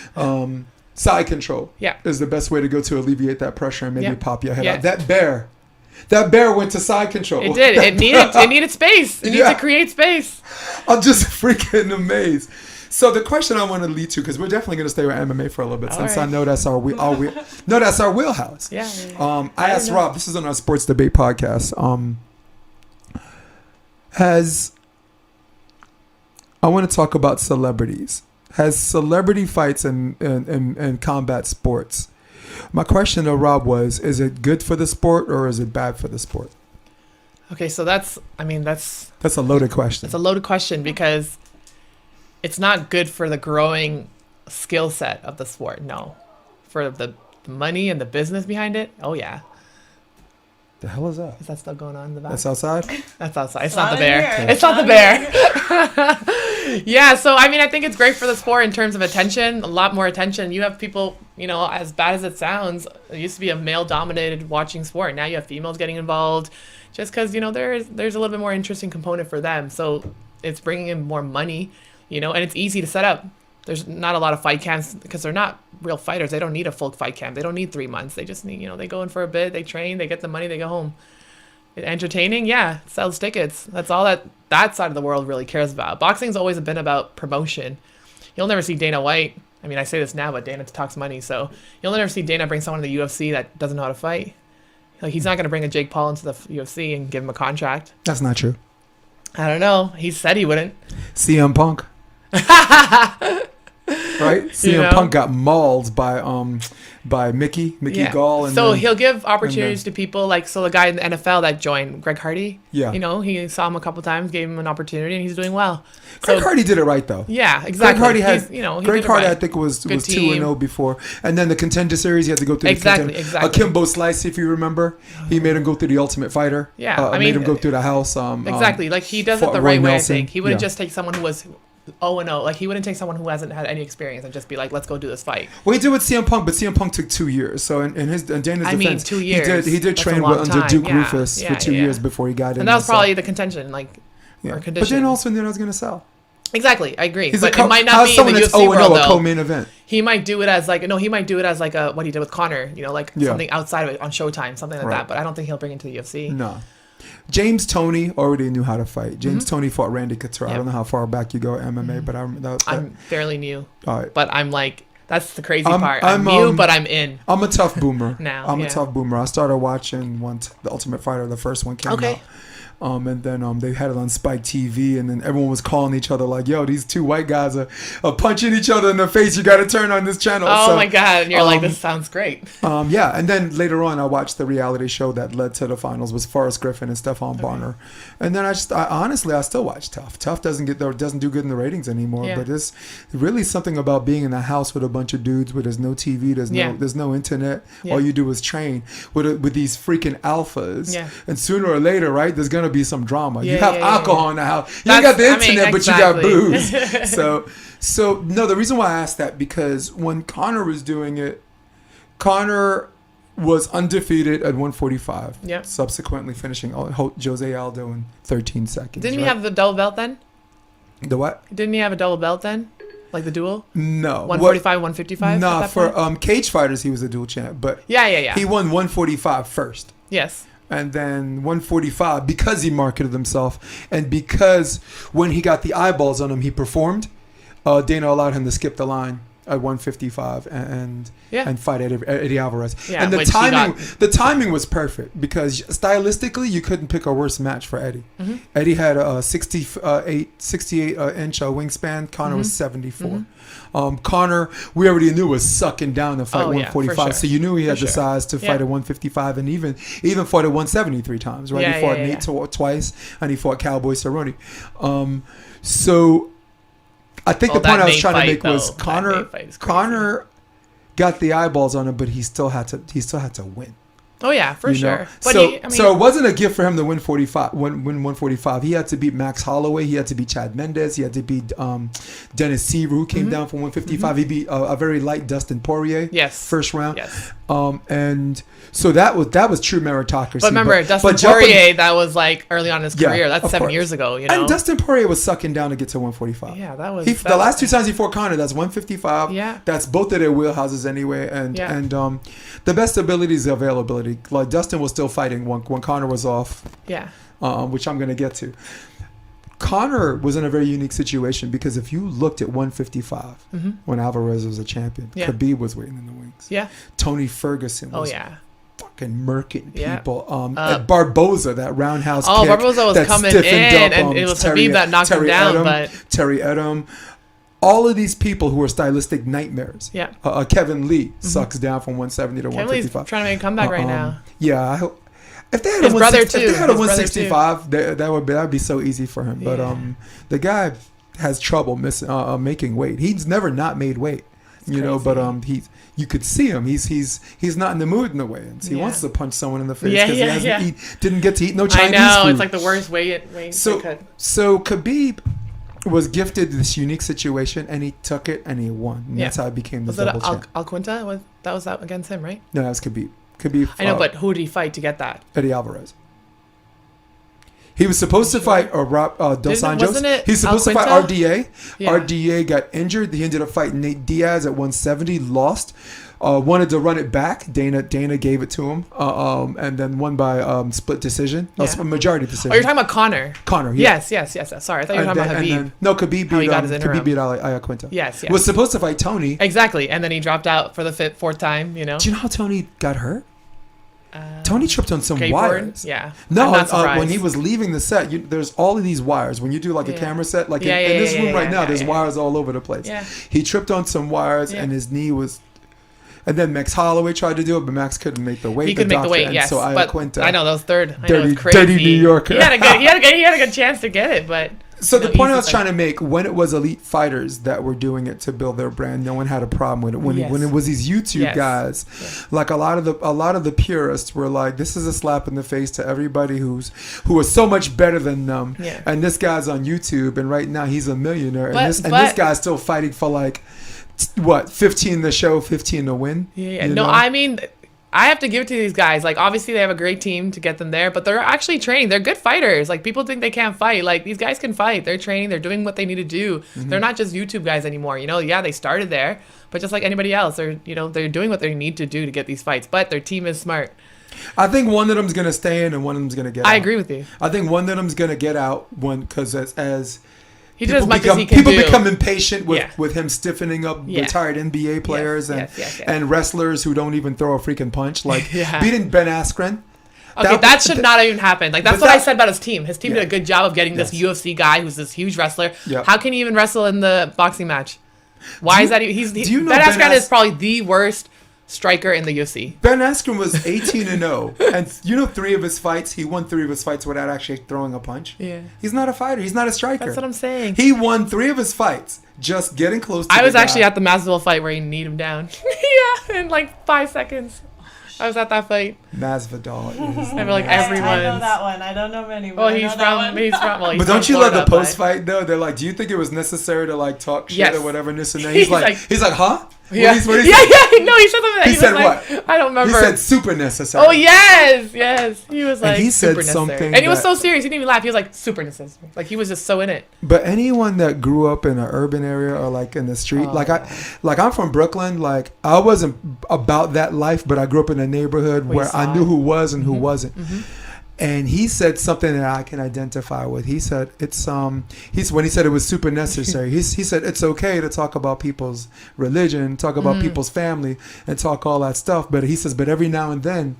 side control is the best way to go to alleviate that pressure and maybe pop your head out. That bear went to side control. It did. It needed space. It needed to create space. I'm just freaking amazed. So the question I want to lead to, because we're definitely going to stay with MMA for a little bit, since I know that's our wheelhouse. Yeah. I asked Rob. This is on our sports debate podcast. I want to talk about celebrities. Has celebrity fights in combat sports? My question to Rob was, is it good for the sport or is it bad for the sport? Okay, so that's a loaded question. It's a loaded question because it's not good for the growing skill set of the sport. No. For the money and the business behind it, oh yeah. The hell is that? Is that still going on in the back? That's outside? That's outside. It's not the bear. It's not the bear. Yeah, so I think it's great for the sport in terms of attention, a lot more attention. You have people, as bad as it sounds, it used to be a male-dominated watching sport. Now you have females getting involved just because, there's a little bit more interesting component for them. So it's bringing in more money, and it's easy to set up. There's not a lot of fight camps because they're not real fighters. They don't need a full fight camp. They don't need 3 months. They just need, they go in for a bit, they train, they get the money, they go home. Entertaining, yeah, sells tickets. That's all that side of the world really cares about. Boxing's always been about promotion. You'll never see Dana White. I say this now, but Dana talks money, so you'll never see Dana bring someone to the UFC that doesn't know how to fight. Like, he's not going to bring a Jake Paul into the UFC and give him a contract. That's not true. I don't know. He said he wouldn't. CM Punk. right? CM Punk got mauled by Mickey Gall. And so he'll give opportunities to people like, so the guy in the NFL that joined, Greg Hardy, yeah, he saw him a couple times, gave him an opportunity, and he's doing well. Greg Hardy did it right though. Yeah, exactly. Greg Hardy right. I think was 2-0 before, and then the Contender Series he had to go through exactly. Akimbo Slice, if you remember, he made him go through the Ultimate Fighter. Yeah, made him go through the house. Exactly, like he does it the right way. I think he wouldn't just take someone who was 0-0. Like he wouldn't take someone who hasn't had any experience and just be like, let's go do this fight. Well, he did with CM Punk, but CM Punk took 2 years. So in Dana's defense, 2 years. He did train under Duke Rufus for 2 years before he got in. And that was probably the contention, or condition. But then also Dana's going to sell. Exactly, I agree. But it might not be in the UFC world, though. A co-main event. He might do it as what he did with Conor, something outside of it on Showtime, something like that. But I don't think he'll bring it to the UFC. No. James Toney already knew how to fight. James Toney fought Randy Couture. I don't know how far back you go at MMA, but I'm fairly new. All right. But I'm like, that's the crazy part. I'm new, but I'm in. I'm a tough boomer. Now, I'm a tough boomer. I started watching once The Ultimate Fighter, the first one came out. And then they had it on Spike TV, and then everyone was calling each other like, yo, these two white guys are punching each other in the face. You got to turn on this channel. Oh, my God. And you're like, this sounds great. Yeah. And then later on, I watched the reality show that led to the finals was Forrest Griffin and Stephon Bonner. And then I honestly still watch Tough. Tough doesn't do good in the ratings anymore. But it's really something about being in a house with a bunch of dudes where there's no TV, there's no internet. All you do is train with these freaking alphas. Yeah. And sooner or later, right, there's going to be some drama. You have alcohol in the house. You ain't got the internet, but you got booze. So no, the reason why I asked that, because when Conor was doing it, Conor was undefeated at 145. Yep. Subsequently finishing Jose Aldo in 13 seconds. Didn't he have the double belt then? The what? Didn't he have a double belt then? Like the duel? No. 145, 155? No, for cage fighters, he was a dual champ. But yeah. He won 145 first. Yes. And then 145, because he marketed himself and because when he got the eyeballs on him, he performed, Dana allowed him to skip the line at 155 and fight Eddie Alvarez. Yeah, and the timing was perfect because stylistically, you couldn't pick a worse match for Eddie. Mm-hmm. Eddie had a 68 inch wingspan. Conor was 74. Mm-hmm. Conor, we already knew, was sucking down to fight 145, sure. So you knew he had the size to fight at 155 and even fought at 173 times, right? He fought Nate twice, and he fought Cowboy Cerrone. So I think the point I was trying to make was Conor got the eyeballs on him, but he still had to win. Oh yeah, for sure. But so it wasn't a gift for him to win 145. He had to beat Max Holloway. He had to beat Chad Mendes. He had to beat Dennis Seaver, who came down from 155. He beat a very light Dustin Poirier. Yes. First round. Yes. And so that was true meritocracy. But remember, Dustin Poirier, that was like early on in his career. That's 7 years ago. And Dustin Poirier was sucking down to get to 145. Yeah, that was the last 2 times he fought Conor. That's 155. Yeah. That's both of their wheelhouses anyway. And the best ability is availability. Like Dustin was still fighting when Conor was off. Yeah. Which I'm going to get to. Conor was in a very unique situation because if you looked at 155 when Alvarez was a champion, Khabib was waiting in the wings. Yeah. Tony Ferguson was fucking murking people. At Barboza, that roundhouse kick. Barboza was coming in, and it was Khabib that knocked him down. Terry Edom. All of these people who are stylistic nightmares. Yeah. Kevin Lee sucks down from 170 to 155. Kevin Lee's trying to make a comeback right now. Yeah, I hope. If they had a 165, that would be so easy for him. But the guy has trouble making weight. He's never not made weight, But you could see him. He's not in the mood in the weigh-ins. He wants to punch someone in the face because he didn't get to eat no Chinese food. I know, it's like the worst weight. So Khabib was gifted this unique situation, and he took it and he won. And that's how he became the double champ. Alquinta? That was against him, right? No, that was Khabib. I know, but who did he fight to get that? Eddie Alvarez. He was supposed to fight Dos Anjos. Wasn't it He's supposed to fight RDA. Yeah. RDA got injured. He ended up fighting Nate Diaz at 170, lost. Wanted to run it back. Dana gave it to him, and then won by split decision. Majority decision. Oh, you're talking about Conor. Conor, yeah. Yes. Sorry, I thought you were talking about Khabib. Khabib beat Iaquinta. Yes. Was supposed to fight Tony. Exactly, and then he dropped out for the fourth time. Do you know how Tony got hurt? Tony tripped on some skateboard? wires. Yeah. No, I'm not surprised. when he was leaving the set, there's all of these wires. When you do like a camera set, like in this room right now, there's wires all over the place. Yeah. He tripped on some wires and his knee was. And then Max Holloway tried to do it, but Max couldn't make the weight. He could make the weight, yes. So but I know that was third. I know it's crazy. Dirty New Yorker. He had a good chance to get it, but. So the point I was trying to make, when it was elite fighters that were doing it to build their brand, no one had a problem with it. When it was these YouTube guys, like a lot of the purists were like, this is a slap in the face to everybody who is so much better than them. Yeah. And this guy's on YouTube, and right now he's a millionaire, and this guy's still fighting for like, what, 15 to show, 15 to win? Yeah. No, I mean, I have to give it to these guys. Like, obviously they have a great team to get them there, but they're actually training. They're good fighters. Like, people think they can't fight. Like, these guys can fight. They're training. They're doing what they need to do. Mm-hmm. They're not just YouTube guys anymore. You know, they started there, but just like anybody else, they're doing what they need to do to get these fights. But their team is smart. I think one of them's going to stay in and one of them's going to get out. I agree with you. I think one of them's going to get out because as he did as much as he can people do. become impatient with him stiffening up retired NBA players and wrestlers who don't even throw a freaking punch, like beating Ben Askren. Okay, that should not even happen. Like, that's what I said about his team. His team did a good job of getting this UFC guy who's this huge wrestler. Yep. How can he even wrestle in the boxing match? Why is that? Ben Askren is probably the worst striker in the UFC. Ben Askren was 18-0, and 3 of his fights, he won 3 of his fights without actually throwing a punch. Yeah, he's not a fighter. He's not a striker. That's what I'm saying. He won 3 of his fights just getting close to I was actually at the Masvidal fight where he kneed him down. In like 5 seconds. I was at that fight. Masvidal is. I feel like everyone. I know that one. I don't know many. Well, he's from. But don't you love the post fight though? They're like, do you think it was necessary to like talk shit or whatever? And this and that. He's like, huh? Yeah. No, he said something like that. He said what? I don't remember. He said super necessary. Oh, yes. He was like, and he said super something necessary. And he was so serious. He didn't even laugh. He was like, super necessary. Like, he was just so in it. But anyone that grew up in an urban area or like in the street, I'm from Brooklyn. Like, I wasn't about that life, but I grew up in a neighborhood where I knew who was and who wasn't. Mm-hmm. And he said something that I can identify with. He said when he said it was super necessary. he said it's okay to talk about people's religion, talk about people's family, and talk all that stuff. But he says, but every now and then,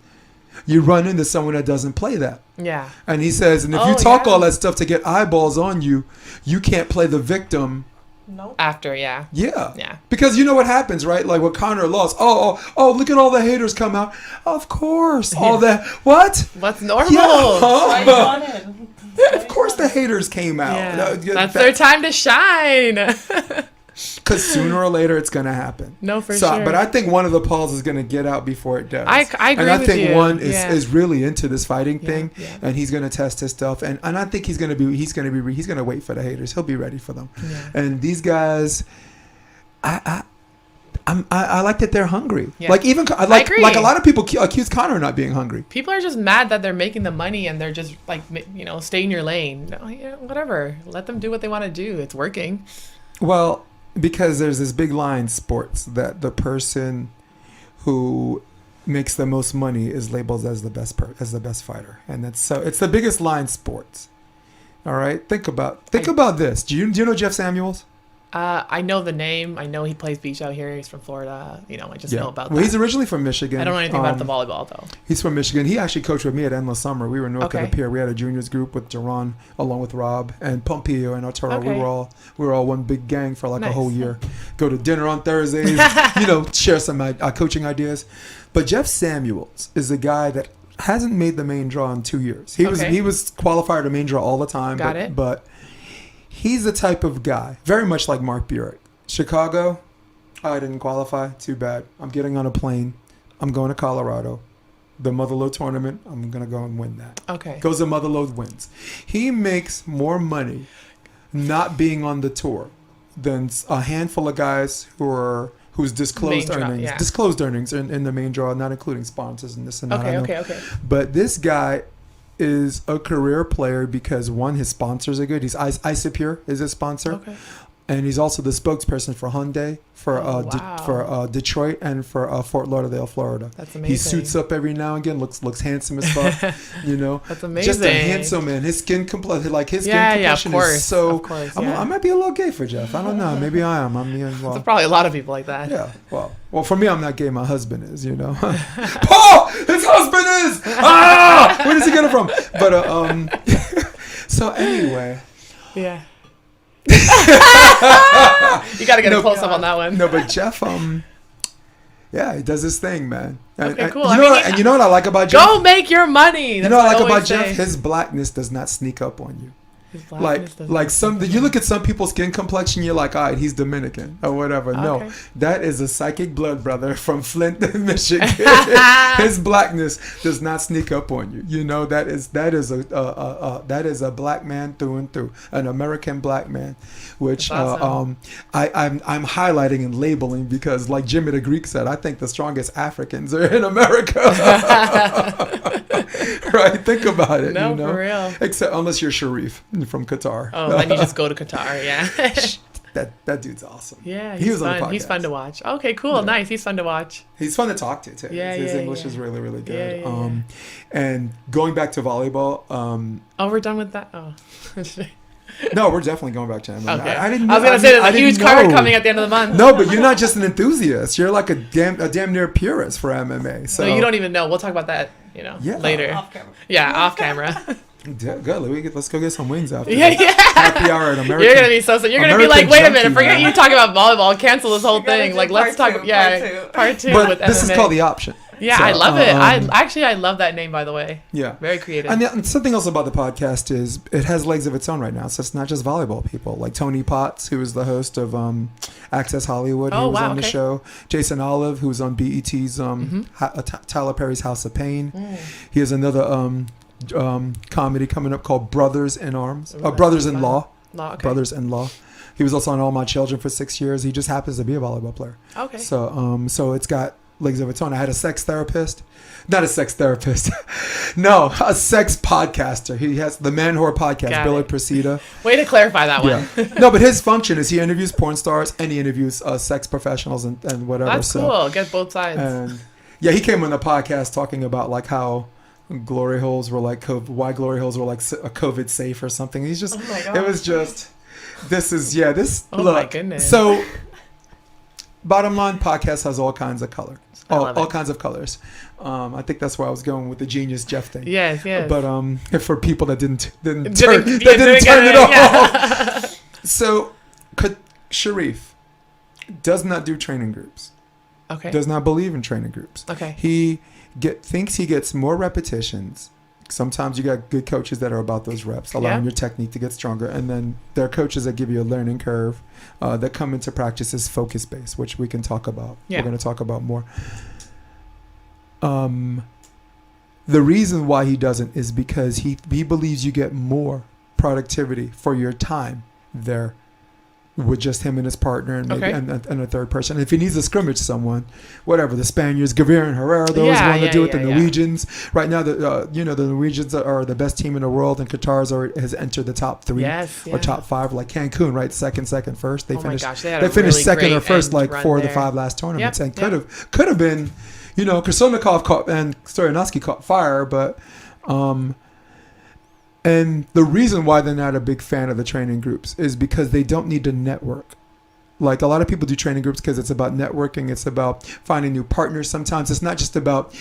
you run into someone that doesn't play that. Yeah. And he says, and if you talk all that stuff to get eyeballs on you, you can't play the victim. Nope. After, yeah. Because you know what happens, right? Like when Conor lost. Oh, look at all the haters come out. Of course. All that. What? What's normal? Yeah. Of course the haters came out. Yeah. That's their time to shine. Because sooner or later it's going to happen. No, for sure. But I think one of the Pauls is going to get out before it does. I agree with you. And I think one is really into this fighting thing, and he's going to test his stuff. And I think he's going to wait for the haters. He'll be ready for them. Yeah. And these guys, I like that they're hungry. Yeah. Like I agree. Like a lot of people accuse Conor of not being hungry. People are just mad that they're making the money and they're just like, stay in your lane. No, whatever. Let them do what they want to do. It's working. Well, because there's this big line in sports that the person who makes the most money is labeled as the best fighter, and it's the biggest line in sports. All right, think about this. Do you know Jeff Samuels? I know the name. I know he plays beach out here. He's from Florida. I just know about that. Well, he's originally from Michigan. I don't know anything about the volleyball, though. He's from Michigan. He actually coached with me at Endless Summer. We were north of the pier. We had a juniors group with Duran, along with Rob and Pompeo and Arturo. Okay. We were all one big gang for like a whole year. Go to dinner on Thursdays, share some coaching ideas. But Jeff Samuels is a guy that hasn't made the main draw in 2 years. He was qualified to main draw all the time. But he's the type of guy, very much like Mark Burik. Chicago, I didn't qualify. Too bad. I'm getting on a plane. I'm going to Colorado. The Motherlode tournament, I'm going to go and win that. Okay. Goes to Motherlode, wins. He makes more money not being on the tour than a handful of guys whose disclosed earnings. Disclosed earnings in the main draw, not including sponsors and this and that. Okay. But this guy is a career player because, one, his sponsors are good. He's Isopure is his sponsor. Okay. and he's also the spokesperson for Hyundai, for Detroit, and for Fort Lauderdale, Florida. That's amazing. He suits up every now and again, looks handsome as fuck. That's amazing. Just a handsome man. His skin complexion, is so. Of course, I might be a little gay for Jeff. I don't know. Maybe I am. There's probably a lot of people like that. Yeah. Well, for me, I'm not gay. My husband is. Paul, his husband is. Where does he get it from? But so anyway. Yeah. You got to get a close up on that one. No, but Jeff, he does his thing, man. Okay, cool. You know what I like about Jeff? Go make your money. That's what I like about Jeff? His blackness does not sneak up on you. You look at some people's skin complexion, you're like, all right, he's Dominican or whatever. Okay. No, that is a psychic blood brother from Flint, Michigan. His blackness does not sneak up on you. That is a black man through and through, an American black man, which awesome. I'm highlighting and labeling because, like Jimmy the Greek said, I think the strongest Africans are in America. Right? Think about it. No, for real. Except unless you're Sharif from Qatar. Oh, then you just go to Qatar, yeah. that dude's awesome. Yeah, he's fun. He's fun to watch. Okay, cool, yeah. Nice. He's fun to watch. He's fun to talk to too. Yeah, his English is really, really good. Yeah. And going back to volleyball. We're done with that. Oh. No, we're definitely going back to MMA. Okay. I didn't know. I was gonna say there's a huge card coming at the end of the month. No, but you're not just an enthusiast. You're like a damn near purist for MMA. So no, you don't even know. We'll talk about that. Later. Off camera. Yeah, off camera. Good. Let's go get some wings after. Yeah. Happy hour at American. You're gonna be so. You're gonna be like, wait a minute, forget you talking about volleyball. Cancel this whole thing. Like, let's talk. Part two. But with this MMA. is called The Option. Yeah, so, I love it. I love that name, by the way. Yeah, very creative. And something else about the podcast is it has legs of its own right now. So it's not just volleyball people. Like Tony Potts, who is the host of Access Hollywood, he was on the show. Jason Olive, who's on BET's Tyler Perry's House of Pain. He has another comedy coming up called Brothers in Arms. Brothers-in-Law. Brothers-in-Law. He was also on All My Children for 6 years. He just happens to be a volleyball player. Okay. So it's got legs of its own. I had a sex therapist. Not a sex therapist. No, a sex podcaster. He has the Man Whore podcast, Billy Procida. Way to clarify that one. No, but his function is he interviews porn stars and he interviews sex professionals and whatever. That's cool. Get both sides. And he came on the podcast talking about like how glory holes were like why glory holes were like a COVID safe or something. He's just it was just my goodness. So bottom line, podcast has all kinds of colors. All kinds of colors. I think that's where I was going with the genius Jeff thing. Yes. But for people that didn't turn it off. Yeah. So Sharif does not do training groups. Okay. Does not believe in training groups. Okay. He thinks he gets more repetitions. Sometimes you got good coaches that are about those reps, allowing your technique to get stronger. And then there are coaches that give you a learning curve that come into practice as focus-based, which we can talk about. Yeah. We're going to talk about more. The reason why he doesn't is because he believes you get more productivity for your time there with just him and his partner and maybe and a third person. And if he needs to scrimmage someone, whatever, the Spaniards, Gavir and Herrera, those want to do it. The Norwegians, right now, the Norwegians are the best team in the world, and Qatar has entered the top 3 or top 5, like Cancun, right? Second, first. They finished second or first like 4 of the 5 last tournaments, and could have been, Krasovnikov caught and Stoyanovsky caught fire, but. And the reason why they're not a big fan of the training groups is because they don't need to network. Like a lot of people do training groups because it's about networking. It's about finding new partners. Sometimes it's not just about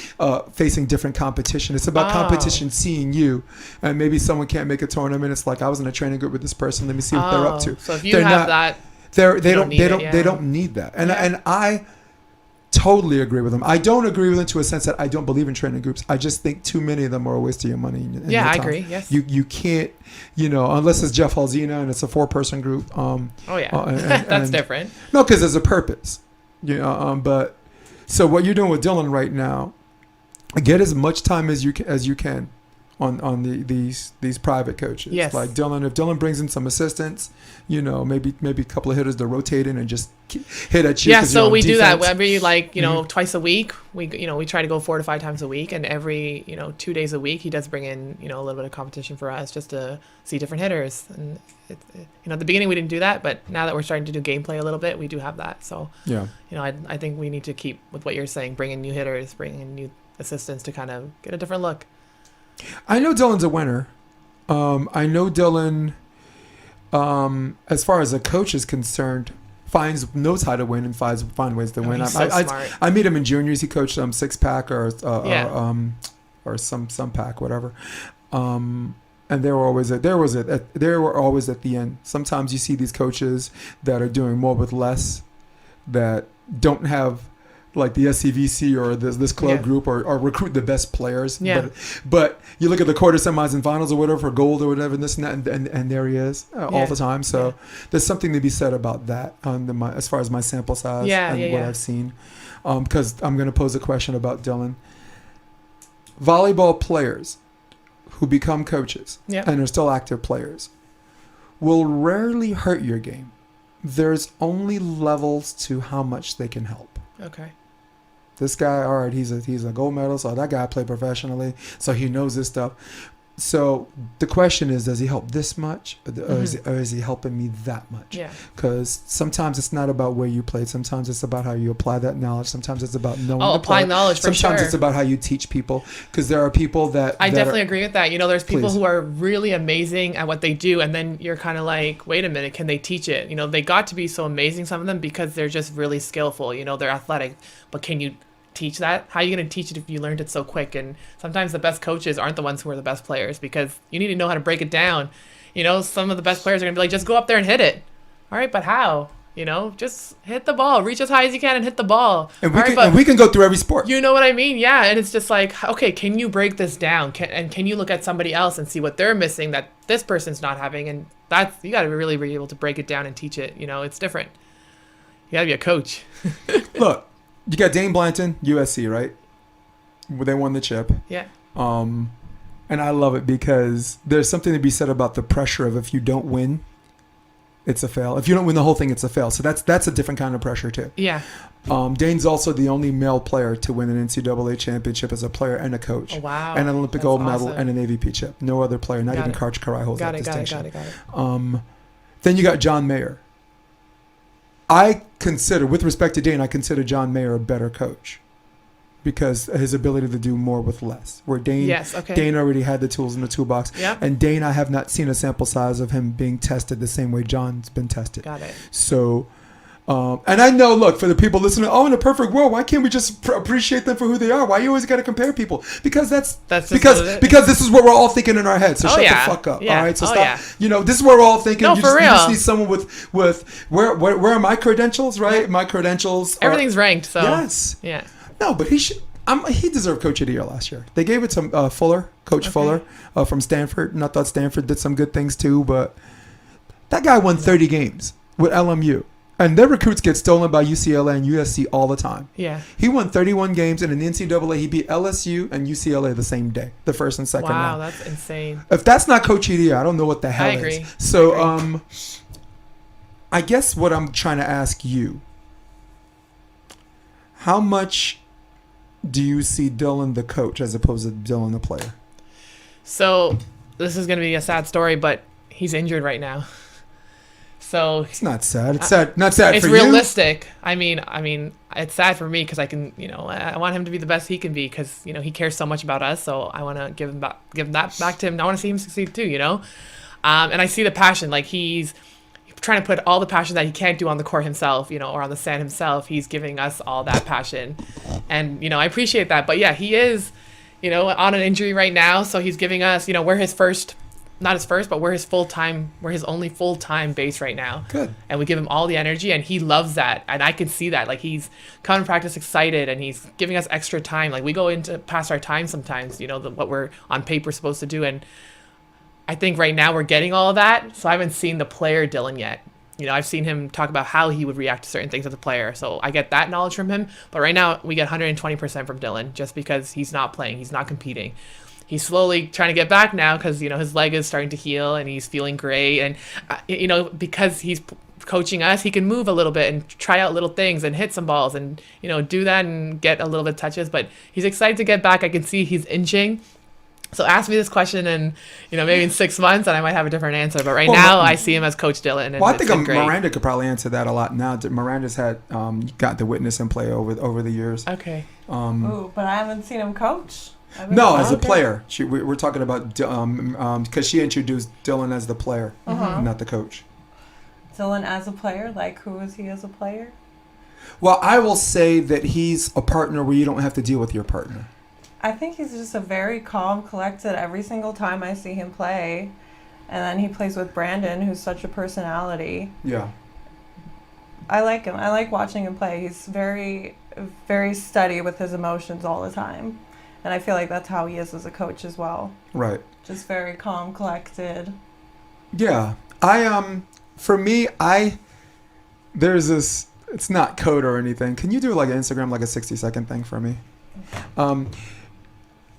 facing different competition. It's about competition seeing you. And maybe someone can't make a tournament. It's like, I was in a training group with this person. Let me see what they're up to. So if you have that, they don't need that. And I totally agree with them. I don't agree with them to a sense that I don't believe in training groups. I just think too many of them are a waste of your money. And your time. I agree. Yes. You can't, unless it's Jeff Alzina and it's a 4-person group. That's different. No, because there's a purpose. But so what you're doing with Dylan right now, get as much time as you can on these private coaches. Yes. Like Dylan, if Dylan brings in some assistants, maybe a couple of hitters to rotate in and just hit at you. Yeah, so we do that every Mm-hmm. twice a week. We try to go 4 to 5 times a week, and every 2 days a week he does bring in a little bit of competition for us just to see different hitters. And at the beginning we didn't do that, but now that we're starting to do gameplay a little bit, we do have that. So yeah, I think we need to keep with what you're saying, bring in new hitters, bring in new assistants to kind of get a different look. I know Dylan's a winner. I know Dylan, as far as a coach is concerned, knows how to win and find ways to win. He's so smart. I meet him in juniors. He coached 6-pack or some pack, whatever. And they were always at the end. Sometimes you see these coaches that are doing more with less, that don't have like the SCVC or this club group or recruit the best players. Yeah. But you look at the quarter semis and finals or whatever for gold or whatever, and this and that, and there he is all the time. So there's something to be said about that as far as my sample size and what I've seen. Because I'm going to pose a question about Dylan. Volleyball players who become coaches and are still active players will rarely hurt your game. There's only levels to how much they can help. Okay. This guy, all right, he's a gold medalist. So that guy played professionally, so he knows this stuff. So the question is, does he help this much, or is he helping me that much? Yeah. Because sometimes it's not about where you played. Sometimes it's about how you apply that knowledge. Sometimes it's about knowing. Oh, applying knowledge for sure. Sometimes it's about how you teach people. Because there are people that I definitely agree with that. There's people Please. who are really amazing at what they do, and then you're kind of like, wait a minute, can they teach it? They got to be so amazing, some of them, because they're just really skillful. They're athletic, but can you teach that? How are you going to teach it if you learned it so quick? And sometimes the best coaches aren't the ones who are the best players, because you need to know how to break it down. Some of the best players are going to be like, just go up there and hit it. All right, but how? Just hit the ball, reach as high as you can and hit the ball. And we can go through every sport. You know what I mean? Yeah. And it's just like, okay, can you break this down? Can you look at somebody else and see what they're missing that this person's not having? And you got to really be able to break it down and teach it. It's different. You got to be a coach. Look, you got Dane Blanton, USC, right? They won the chip. Yeah. And I love it because there's something to be said about the pressure of if you don't win, it's a fail. If you don't win the whole thing, it's a fail. So that's a different kind of pressure too. Yeah. Dane's also the only male player to win an NCAA championship as a player and a coach. Oh, wow. And an Olympic That's gold medal awesome. and an AVP chip. No other player, not even Karch Karai holds that distinction. Got it. Then you got John Mayer. I consider, with respect to Dane, John Mayer a better coach because his ability to do more with less. Where Dane already had the tools in the toolbox. Yep. And Dane, I have not seen a sample size of him being tested the same way John's been tested. Got it. So, and I know, look, for the people listening, in a perfect world, why can't we just appreciate them for who they are? Why you always got to compare people? Because because this is what we're all thinking in our heads. So shut the fuck up. Yeah. All right. So stop. This is what we're all thinking. No, you for real. You just need someone with where are my credentials? Right. My credentials. Everything's ranked. So yes. Yeah. No, but he should. He deserved Coach of the Year last year. They gave it to Fuller, Coach Fuller from Stanford, and I thought Stanford did some good things too. But that guy won 30 games with LMU. And their recruits get stolen by UCLA and USC all the time. Yeah. He won 31 games, and in the NCAA, he beat LSU and UCLA the same day, the first and second round. Wow, that's insane. If that's not Coach of the Year, I don't know what the hell I agree. is. So, I guess what I'm trying to ask you, how much do you see Dylan the coach as opposed to Dylan the player? So, this is going to be a sad story, but he's injured right now. So it's not sad. It's sad. Not sad for you. It's realistic. I mean, it's sad for me because I can, I want him to be the best he can be because he cares so much about us. So I want to give that back to him. I want to see him succeed too. And I see the passion. Like he's trying to put all the passion that he can't do on the court himself, or on the sand himself. He's giving us all that passion, and I appreciate that. But yeah, he is, on an injury right now. So he's giving us, we're his first. Not his first, but we're his only full-time base right now. Good. And we give him all the energy, and he loves that. And I can see that. Like, he's coming to practice excited, and he's giving us extra time. Like, we go into past our time sometimes, what we're on paper supposed to do. And I think right now we're getting all of that. So I haven't seen the player Dylan yet. I've seen him talk about how he would react to certain things as a player. So I get that knowledge from him. But right now we get 120% from Dylan just because he's not playing. He's not competing. he's slowly trying to get back now because, you know, his leg is starting to heal and he's feeling great. And, you know, because he's coaching us, he can move a little bit and try out little things and hit some balls and, you know, do that and get a little bit of touches. But he's excited to get back. I can see he's inching. So ask me this question in, you know, maybe in 6 months and I might have a different answer. But right now I see him as Coach Dylan. And well, I think great. Miranda could probably answer that a lot now. Miranda's had got to witness him play over the years. Okay. Ooh, but I haven't seen him coach. No, as a player. We're talking about because she introduced Dylan as the player, not the coach. Dylan as a player? Like, who is he as a player? Well, I will say that he's a partner where you don't have to deal with your partner. I think he's just a very calm, collected every single time I see him play. And then he plays with Brandon, who's such a personality. Yeah. I like him. I like watching him play. He's very, very steady with his emotions all the time. And I feel like that's how he is as a coach as well. Right. Just very calm, collected. Yeah. For me, there's this, it's not code or anything. Can you do like an Instagram, like a 60-second thing for me?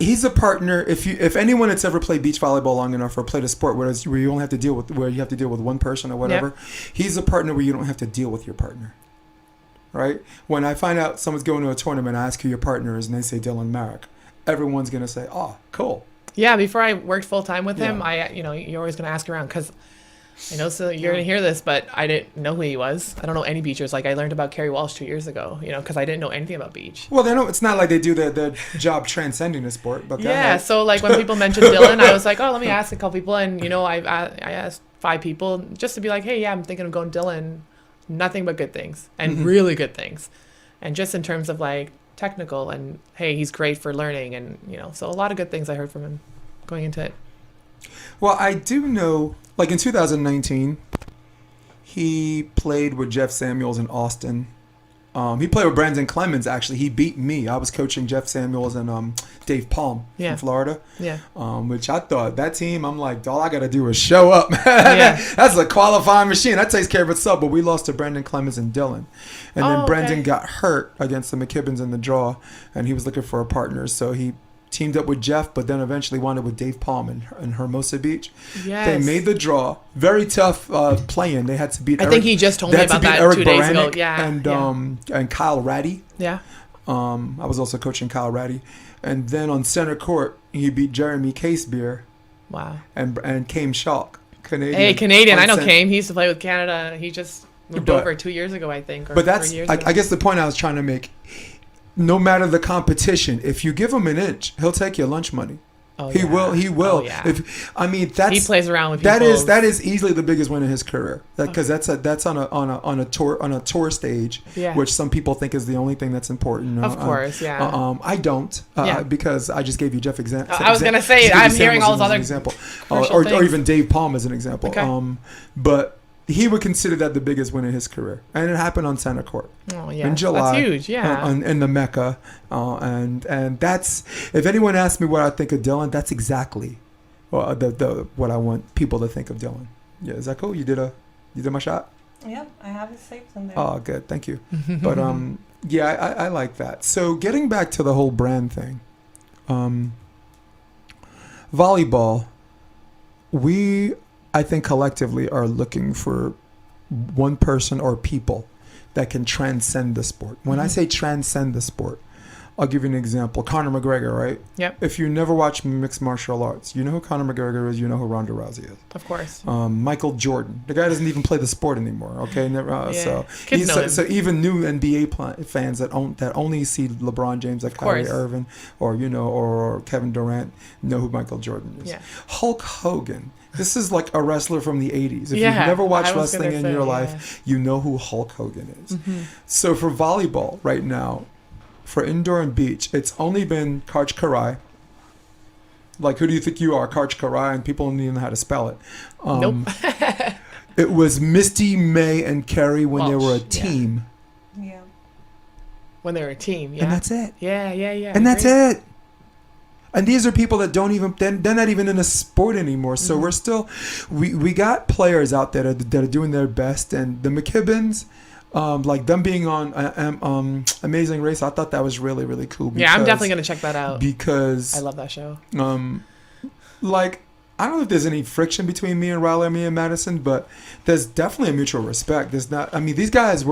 He's a partner. If anyone that's ever played beach volleyball long enough or played a sport where you only have to deal with one person or whatever, he's a partner where you don't have to deal with your partner. Right? When I find out someone's going to a tournament, I ask who your partner is, and they say Dylan Maarek. Everyone's gonna say, "Oh, cool." Yeah. Before I worked full time with him, you're always gonna ask around because. I know, so you're going to hear this, but I didn't know who he was. I don't know any beachers. Like, I learned about Kerry Walsh 2 years ago, you know, because I didn't know anything about beach. Well, it's not like they do their job transcending the sport. But so, like, when people mentioned Dylan, I was like, oh, let me ask a couple people. And, you know, I asked 5 people just to be like, hey, yeah, I'm thinking of going Dylan. Nothing but good things and really good things. And just in terms of, like, technical and, hey, he's great for learning. And, you know, so a lot of good things I heard from him going into it. Well, I do know, like in 2019, he played with Jeff Samuels in Austin. He played with Brandon Clemens, actually. He beat me. I was coaching Jeff Samuels and Dave Palm in Florida. Yeah. Which I thought, that team, I'm like, all I got to do is show up. That's a qualifying machine. That takes care of itself. But we lost to Brandon Clemens and Dylan. And then Brandon got hurt against the McKibbins in the draw, and he was looking for a partner. So he teamed up with Jeff, but then eventually wound up with Dave Palm in Hermosa Beach. Yes. They made the draw. Very tough play-in. They had to beat I think he just told me about that Eric 2 days ago. And Kyle Ratty. Yeah. I was also coaching Kyle Ratty. And then on center court, he beat Jeremy Casebeer. Wow. And Kame Schalk, Canadian. Hey, Canadian. I know Kame. He used to play with Canada. He just moved over 2 years ago, I think. But that's, I guess the point I was trying to make, no matter the competition, if you give him an inch, he'll take your lunch money. He will. Oh, yeah. He plays around with people. That is easily the biggest win in his career. Because that's on a tour stage, which some people think is the only thing that's important. Of course, I don't, because I just gave you Jeff example. I was gonna say I'm hearing all those other example, or even Dave Palm as an example. Okay. But he would consider that the biggest win in his career. And it happened on center court. Oh, yeah. In July. That's huge, yeah. In the Mecca. And that's, if anyone asks me what I think of Dylan, that's exactly what I want people to think of Dylan. Yeah, is that cool? You did my shot? Yeah, I have it saved in there. Oh, good. Thank you. But, I like that. So getting back to the whole brand thing. Volleyball, I think collectively are looking for one person or people that can transcend the sport. When I say transcend the sport, I'll give you an example. Conor McGregor, right? Yep. If you never watch mixed martial arts, you know who Conor McGregor is, you know who Ronda Rousey is. Of course. Michael Jordan. The guy doesn't even play the sport anymore, okay? So even new NBA fans that only see LeBron James, like Kyrie Irving, or Kevin Durant, know who Michael Jordan is. Yeah. Hulk Hogan. This is like a wrestler from the 80s. If you've never watched wrestling in your life, you know who Hulk Hogan is. Mm-hmm. So for volleyball right now, for indoor and beach, it's only been Karch Karai. Like, who do you think you are, Karch Karai? And people don't even know how to spell it. Nope. It was Misty, May, and Kerry when they were a team. Yeah. When they were a team, yeah. And that's it. Yeah. And that's it. And these are people that don't even, they're not even in a sport anymore. So we're still, we got players out there that are doing their best. And the McKibbins, like them being on Amazing Race, I thought that was really, really cool. Yeah, I'm definitely going to check that out. Because I love that show. Like, I don't know if there's any friction between me and Riley or me and Madison, but there's definitely a mutual respect. There's not. I mean, these guys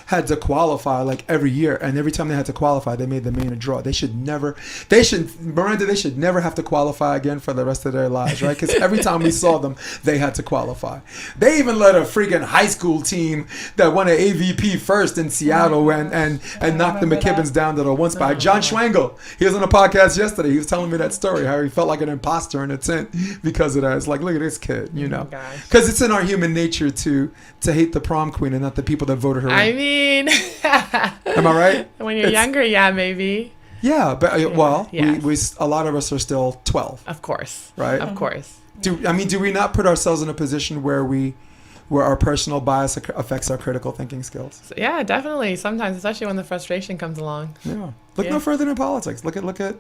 had to qualify like every year, and every time they had to qualify, they made the main a draw. They should never have to qualify again for the rest of their lives, right? Because every time we saw them, they had to qualify. They even let a freaking high school team that won an AVP first in Seattle and knocked the McKibbins down to the one spot. John Schwangel, he was on a podcast yesterday. He was telling me that story, how he felt like an imposter in a tent because of that. It's like, look at this kid, you know, because it's in our human nature to hate the prom queen and not the people that voted her in. I mean, am I right? When you're younger, yeah, maybe. Yeah, but yes. we a lot of us are still 12. Of course, right? Of course. Do we not put ourselves in a position where our personal bias affects our critical thinking skills? So, yeah, definitely. Sometimes, especially when the frustration comes along. Yeah. Look no further than politics. Look at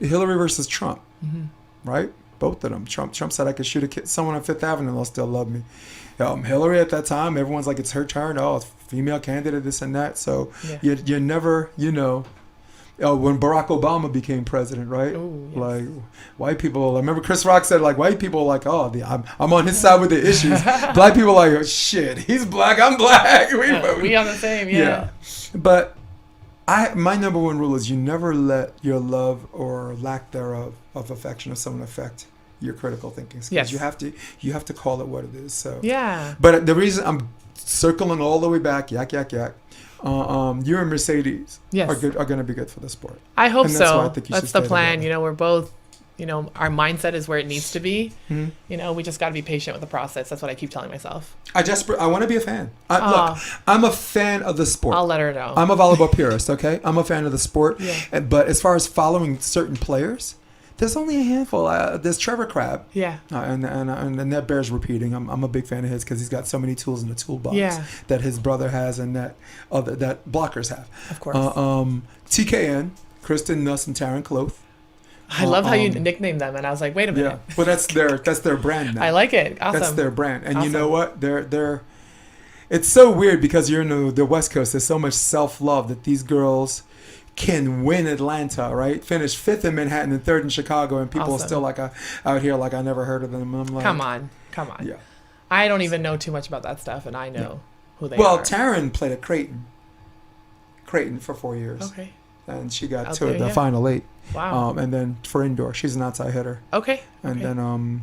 Hillary versus Trump. Mm-hmm. Right? Both of them. Trump said I could shoot someone on Fifth Avenue and they'll still love me. Hillary at that time, everyone's like, it's her turn. Oh, it's female candidate, this and that. So you never, when Barack Obama became president, right? Ooh, yes. Like white people, I remember Chris Rock said, like, white people are like, oh, I'm on his side with the issues. Black people are like, oh, shit, he's black, I'm black. We on the same, yeah. But my number one rule is you never let your love or lack thereof of affection of someone affect your critical thinking skills. Yes. You have to call it what it is. So yeah. But the reason I'm circling all the way back, yak. You and Mercedes are going to be good for the sport. I hope so. That's why I think you that's should the plan. We're both. Our mindset is where it needs to be. Mm-hmm. We just got to be patient with the process. That's what I keep telling myself. I want to be a fan. Look, I'm a fan of the sport. I'll let her know. I'm a volleyball purist, okay? I'm a fan of the sport. Yeah. But as far as following certain players, there's only a handful. There's Trevor Crabb. Yeah. And that bears repeating. I'm a big fan of his because he's got so many tools in the toolbox that his brother has and that blockers have. Of course. TKN, Kristen Nuss and Taryn Cloth. I love how you nicknamed them, and I was like, wait a minute. Yeah, well, that's their brand now. I like it. Awesome. That's their brand, and you know what? They're. It's so weird because you're in the West Coast. There's so much self-love that these girls can win Atlanta, right? Finish 5th in Manhattan and 3rd in Chicago, and people are still like out here like I never heard of them. I'm like, come on. Yeah. I don't even know too much about that stuff, and I know who they are. Well, Taryn played at Creighton for 4 years. Okay. And she got to the final 8. Wow. And then for indoor, she's an outside hitter. Okay. And then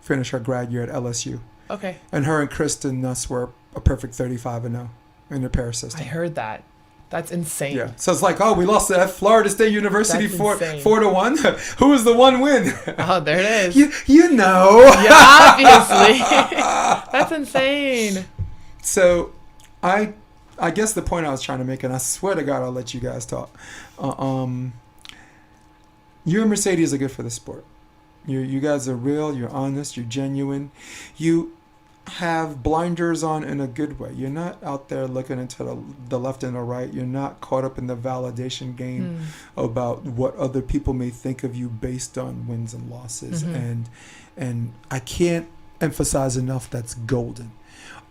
finished her grad year at LSU. Okay. And her and Kristen Nuss were a perfect 35-0 in their pair system. I heard that. That's insane. Yeah. So it's like, we lost at Florida State University 4-1. Who was the one win? Oh, there it is. You know. Yeah, obviously. That's insane. So, I guess the point I was trying to make, and I swear to God, I'll let you guys talk. You and Mercedes are good for the sport. You guys are real. You're honest. You're genuine. You have blinders on in a good way. You're not out there looking into the left and the right. You're not caught up in the validation game about what other people may think of you based on wins and losses. Mm-hmm. And I can't emphasize enough that's golden.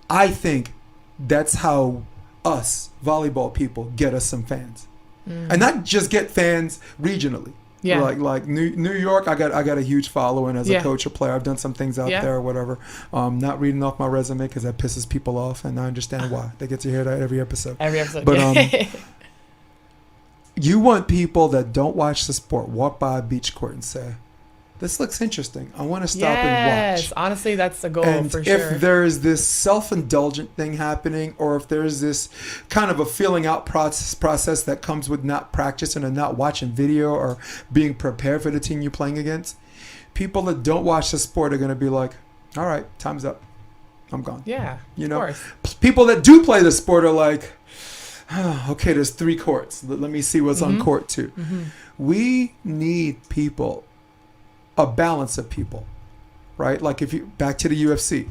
I think that's how us volleyball people get us some fans, and not just get fans regionally. Yeah. Like New York, I got a huge following as a coach or player. I've done some things out there or whatever. Not reading off my resume because that pisses people off, and I understand why. They get to hear that every episode. But you want people that don't watch the sport walk by a beach court and say, this looks interesting. I want to stop and watch. Yes, honestly, that's the goal for sure. If there's this self-indulgent thing happening, or if there's this kind of a feeling out process that comes with not practicing and not watching video or being prepared for the team you're playing against, people that don't watch the sport are going to be like, all right, time's up. I'm gone. Yeah, of course. Course. People that do play the sport are like, okay, there's 3 courts. Let me see what's on court 2. Mm-hmm. We need people, a balance of people, right? Like if you back to the UFC,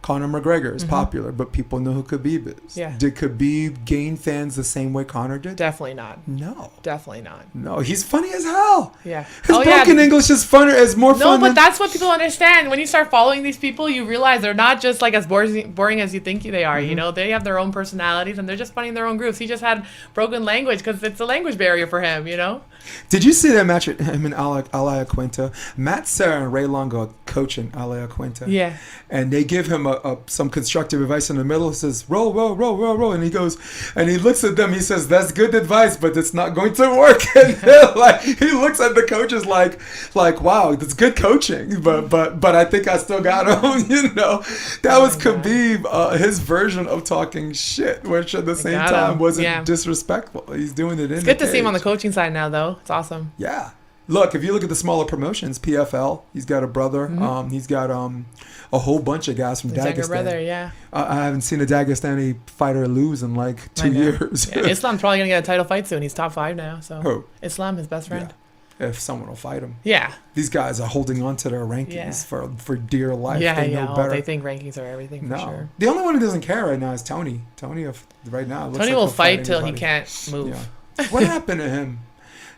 Conor McGregor is popular, but people know who Khabib is. Yeah. Did Khabib gain fans the same way Conor did? Definitely not. No. Definitely not. No, he's funny as hell. Yeah. His broken English is funner, is more No, fun but than... that's what people understand. When you start following these people, you realize they're not just like as boring as you think they are. You know, they have their own personalities and they're just funny in their own groups. He just had broken language because it's a language barrier for him, you know? Did you see that match with him and Alaya Quinta? Matt Serra and Ray Longo are coaching Alaya Quinta. Yeah. And they give him some constructive advice in the middle. He says, roll, roll, roll, roll, roll. And he goes, and he looks at them. He says, that's good advice, but it's not going to work. And they're like, he looks at the coaches like, wow, that's good coaching. But I think I still got him, you know. That was Khabib, his version of talking shit, which at the same time wasn't disrespectful. He's doing it in It's good to see him on the coaching side now, though. It's awesome. Yeah. Look, if you look at the smaller promotions, PFL, he's got a brother. He's got a whole bunch of guys from Dagestan. Brother, yeah. I haven't seen a Dagestani fighter lose in like 2 years. Yeah. Islam's probably going to get a title fight soon. He's top 5 now. So Who? Islam, his best friend. Yeah. If someone will fight him. Yeah. These guys are holding on to their rankings for dear life. Yeah, they know better. They think rankings are everything for sure. The only one who doesn't care right now is Tony. Tony, right now, looks Tony like will he'll fight till anybody. he can't move. Yeah. What happened to him?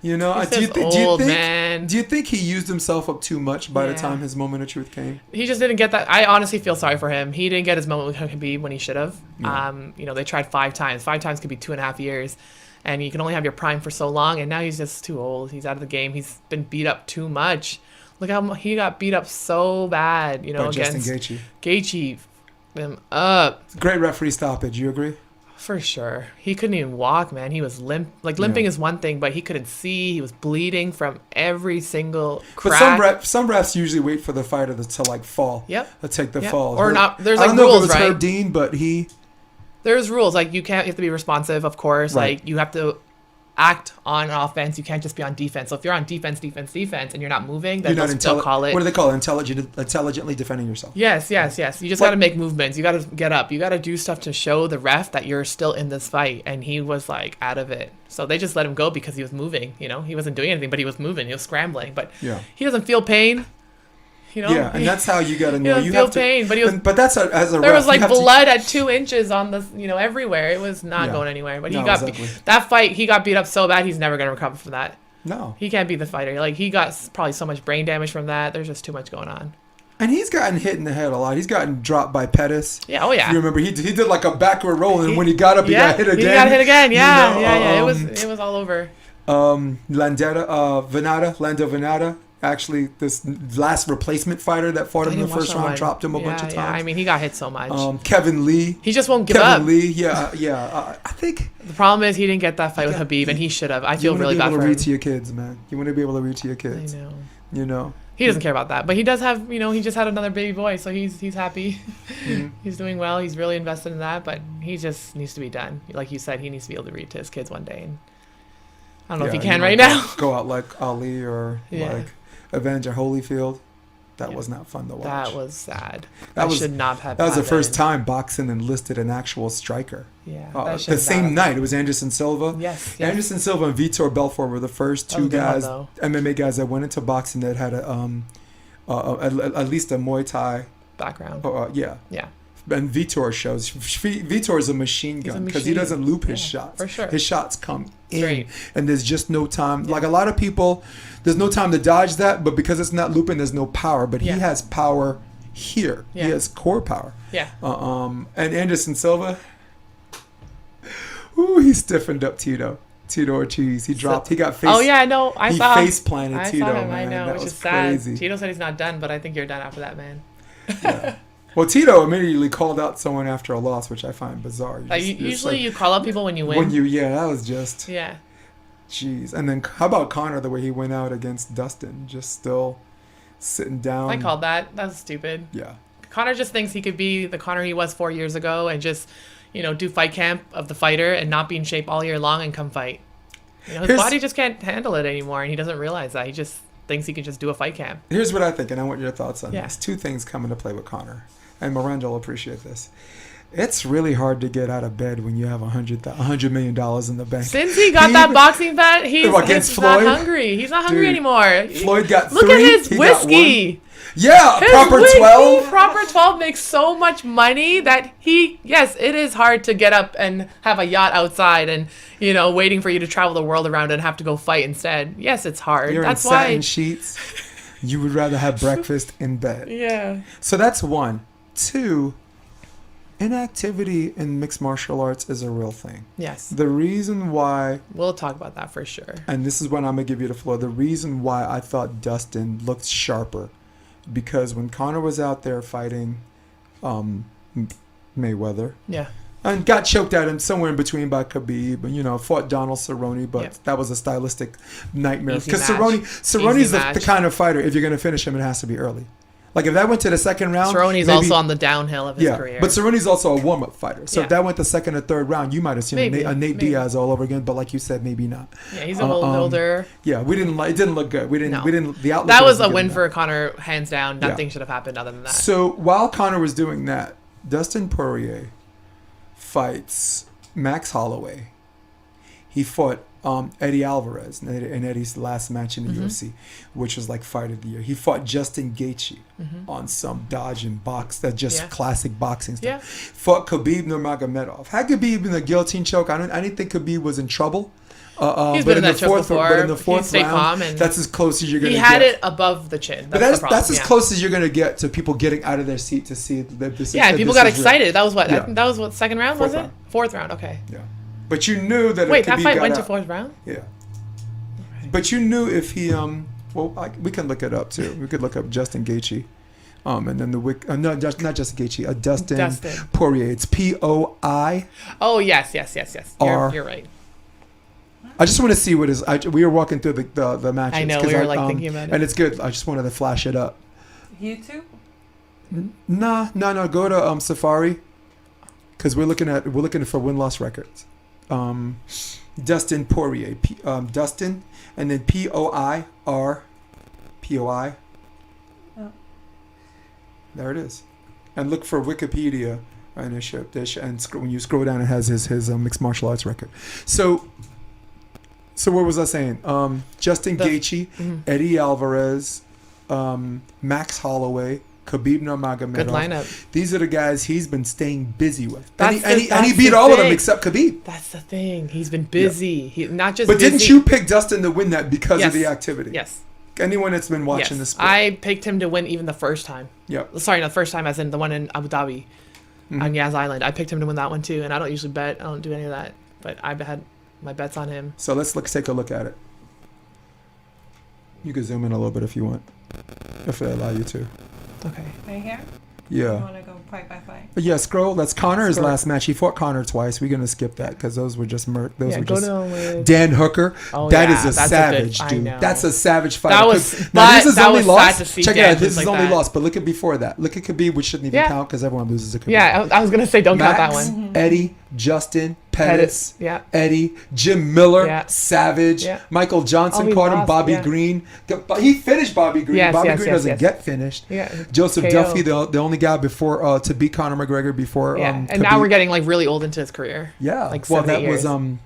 You know, Do you think he used himself up too much by the time his moment of truth came? He just didn't get that. I honestly feel sorry for him. He didn't get his moment with Khabib when he should have. Yeah. You know, they tried 5 times. 5 times could be 2.5 years. And you can only have your prime for so long. And now he's just too old. He's out of the game. He's been beat up too much. Look how he got beat up so bad, you know, against Gaethje. Gaethje. Him up. Great referee stoppage. You agree? For sure. He couldn't even walk, man. He was limping is one thing, but he couldn't see. He was bleeding from every single crack. But some refs usually wait for the fighter to like fall. Yep. To take the fall. Or not. There's I like don't know rules, if it was right? Herb Dean, but There's rules. Like you have to be responsive, of course. Right. Like you have to act on offense. You can't just be on defense. So if you're on defense, and you're not moving, then they'll call it. What do they call it? Intelligently defending yourself. Yes. You just got to make movements. You got to get up. You got to do stuff to show the ref that you're still in this fight. And he was like out of it. So they just let him go because he was moving. You know, he wasn't doing anything, but he was moving. He was scrambling. But he doesn't feel pain. You know? Yeah, and that's how you got to know. You feel have to, pain, but he was. But that's as a there ref, was like blood at 2 inches on the, everywhere. It was not going anywhere. But he got that fight. He got beat up so bad. He's never gonna recover from that. No, he can't be the fighter. Like he got probably so much brain damage from that. There's just too much going on. And he's gotten hit in the head a lot. He's gotten dropped by Pettis. Yeah, oh yeah. You remember he did like a backward roll, and when he got up, he got hit again. He got hit again. Yeah, It was all over. Lando Venata. Actually, this last replacement fighter that fought him in the first round dropped him a bunch of times. I mean, he got hit so much. Kevin Lee. He just won't give up. Kevin Lee, I think the problem is he didn't get that fight with Khabib, and he should have. I feel really bad for him. You want to be able to read to your kids, man. You want to be able to read to your kids. I know. You know. He doesn't care about that, but he does have. He just had another baby boy, so he's happy. Mm-hmm. He's doing well. He's really invested in that, but he just needs to be done. Like you said, he needs to be able to read to his kids one day, and I don't know if he can right now. Go out like Ali or like Evander Holyfield. That was not fun to watch. That was sad. That should not have. That was the first time boxing enlisted an actual striker. Yeah. The same night, it was Anderson Silva. Yes. Anderson Silva and Vitor Belfort were the first two guys, MMA guys, that went into boxing that had at least a Muay Thai background. Yeah. And Vitor shows. Vitor is a machine gun because he doesn't loop his shots. For sure. His shots come in, and there's just no time. Like a lot of people, there's no time to dodge that, but because it's not looping, there's no power. But he has power here. He has core power. Yeah. And Anderson Silva, he stiffened up Tito Ortiz. He dropped. He got face. Oh yeah, I know. I saw him. He face planted Tito. Saw him, man. I know, that which was is sad. crazy. Tito said he's not done, but I think you're done after that, man. Yeah. Well, Tito immediately called out someone after a loss, which I find bizarre. Usually you call out people when you win. That was just... Yeah. Jeez. And then how about Conor, the way he went out against Dustin? Just still sitting down. I called that. That's stupid. Yeah. Conor just thinks he could be the Conor he was 4 years ago and just, do fight camp of the fighter and not be in shape all year long and come fight. His body just can't handle it anymore, and he doesn't realize that. He just thinks he can just do a fight camp. Here's what I think, and I want your thoughts on this. 2 things come into play with Conor. And Miranda will appreciate this. It's really hard to get out of bed when you have $100 million in the bank. Since he got that boxing bet, he's not hungry. He's not hungry anymore. Floyd got Look 3. at his whiskey. Yeah, His proper whiskey, 12. Proper 12 makes so much money that yes, it is hard to get up and have a yacht outside and, waiting for you to travel the world around and have to go fight instead. Yes, it's hard. You're that's in why. satin sheets. You would rather have breakfast in bed. Yeah. So that's 1. 2, inactivity in mixed martial arts is a real thing. Yes. The reason why... We'll talk about that for sure. And this is when I'm going to give you the floor. The reason why I thought Dustin looked sharper, because when Conor was out there fighting Mayweather... Yeah. And got choked out and somewhere in between by Khabib, and fought Donald Cerrone, but that was a stylistic nightmare. Because Cerrone's the kind of fighter, if you're going to finish him, it has to be early. Like if that went to the second round, Cerrone's also on the downhill of his career. But Cerrone's also a warm-up fighter. So if that went the second or third round, you might have seen a Nate Diaz all over again. But like you said, maybe not. Yeah, he's a little older. Yeah, it didn't look good. We didn't. The outlook. That was a win for Conor, hands down. Nothing should have happened other than that. So while Conor was doing that, Dustin Poirier fights Max Holloway. He fought Eddie Alvarez in Eddie's last match in the UFC, which was like fight of the year. He fought Justin Gaethje on some dodge and box, that just classic boxing stuff. Yeah. Fought Khabib Nurmagomedov. Had Khabib in the guillotine choke, I didn't think Khabib was in trouble. He's been in that choke before. But in the fourth round, calm and that's as close as you're going to get. He had it above the chin. That's as close as you're going to get to people getting out of their seat to see that this is. Yeah, people got excited. Real. That was what? Yeah. That was what, second round, was it? Fourth round, okay. Yeah. But you knew that Wait, that fight went to fourth round? Yeah. Okay. But you knew if he we can look it up too. We could look up Justin Gaethje. And then not Justin Gaethje, Dustin Poirier. It's Poi. Oh yes. You're right. I just want to see what is. We were walking through the matches. I know, we were thinking about it. And it's good. I just wanted to flash it up. YouTube? No. Go to Safari, because we're looking for win-loss records. Dustin Poirier, Dustin, and then Poir. Oh. There it is. And look for Wikipedia, and when you scroll down, it has his mixed martial arts record. So what was I saying? Justin Gaethje, Eddie Alvarez, Max Holloway, Khabib Nurmagomedov. Good lineup. These are the guys he's been staying busy with. And he beat all of them except Khabib. That's the thing. He's been busy. Yeah. But didn't you pick Dustin to win that because of the activity? Yes. Anyone that's been watching this sport. I picked him to win even the first time. Yeah. Sorry, not the first time, as in the one in Abu Dhabi on Yas Island. I picked him to win that one too, and I don't usually bet. I don't do any of that. But I had my bets on him. So let's take a look at it. You can zoom in a little bit if you want, if they allow you to. Okay. Right here? Yeah. You want to go fight by fight? Yeah, scroll. That's Conor's last match. He fought Conor twice. We're gonna skip that because those were just Dan Hooker. That is a savage, dude. That's a savage fight. That was his only loss. Check it out. This is his only loss. But look at before that. Look at Khabib, which shouldn't even count because everyone loses to Khabib. Yeah, I was gonna say don't count that one. Eddie, Justin, Pettis, yeah. Eddie, Jim Miller, yeah. Savage, yeah. Michael Johnson caught him, Bobby Green. He finished Bobby Green. Bobby Green doesn't get finished. Yeah. Joseph Duffy, the only guy before to beat Conor McGregor before. And now we're getting like really old into his career. Yeah. Like that years. was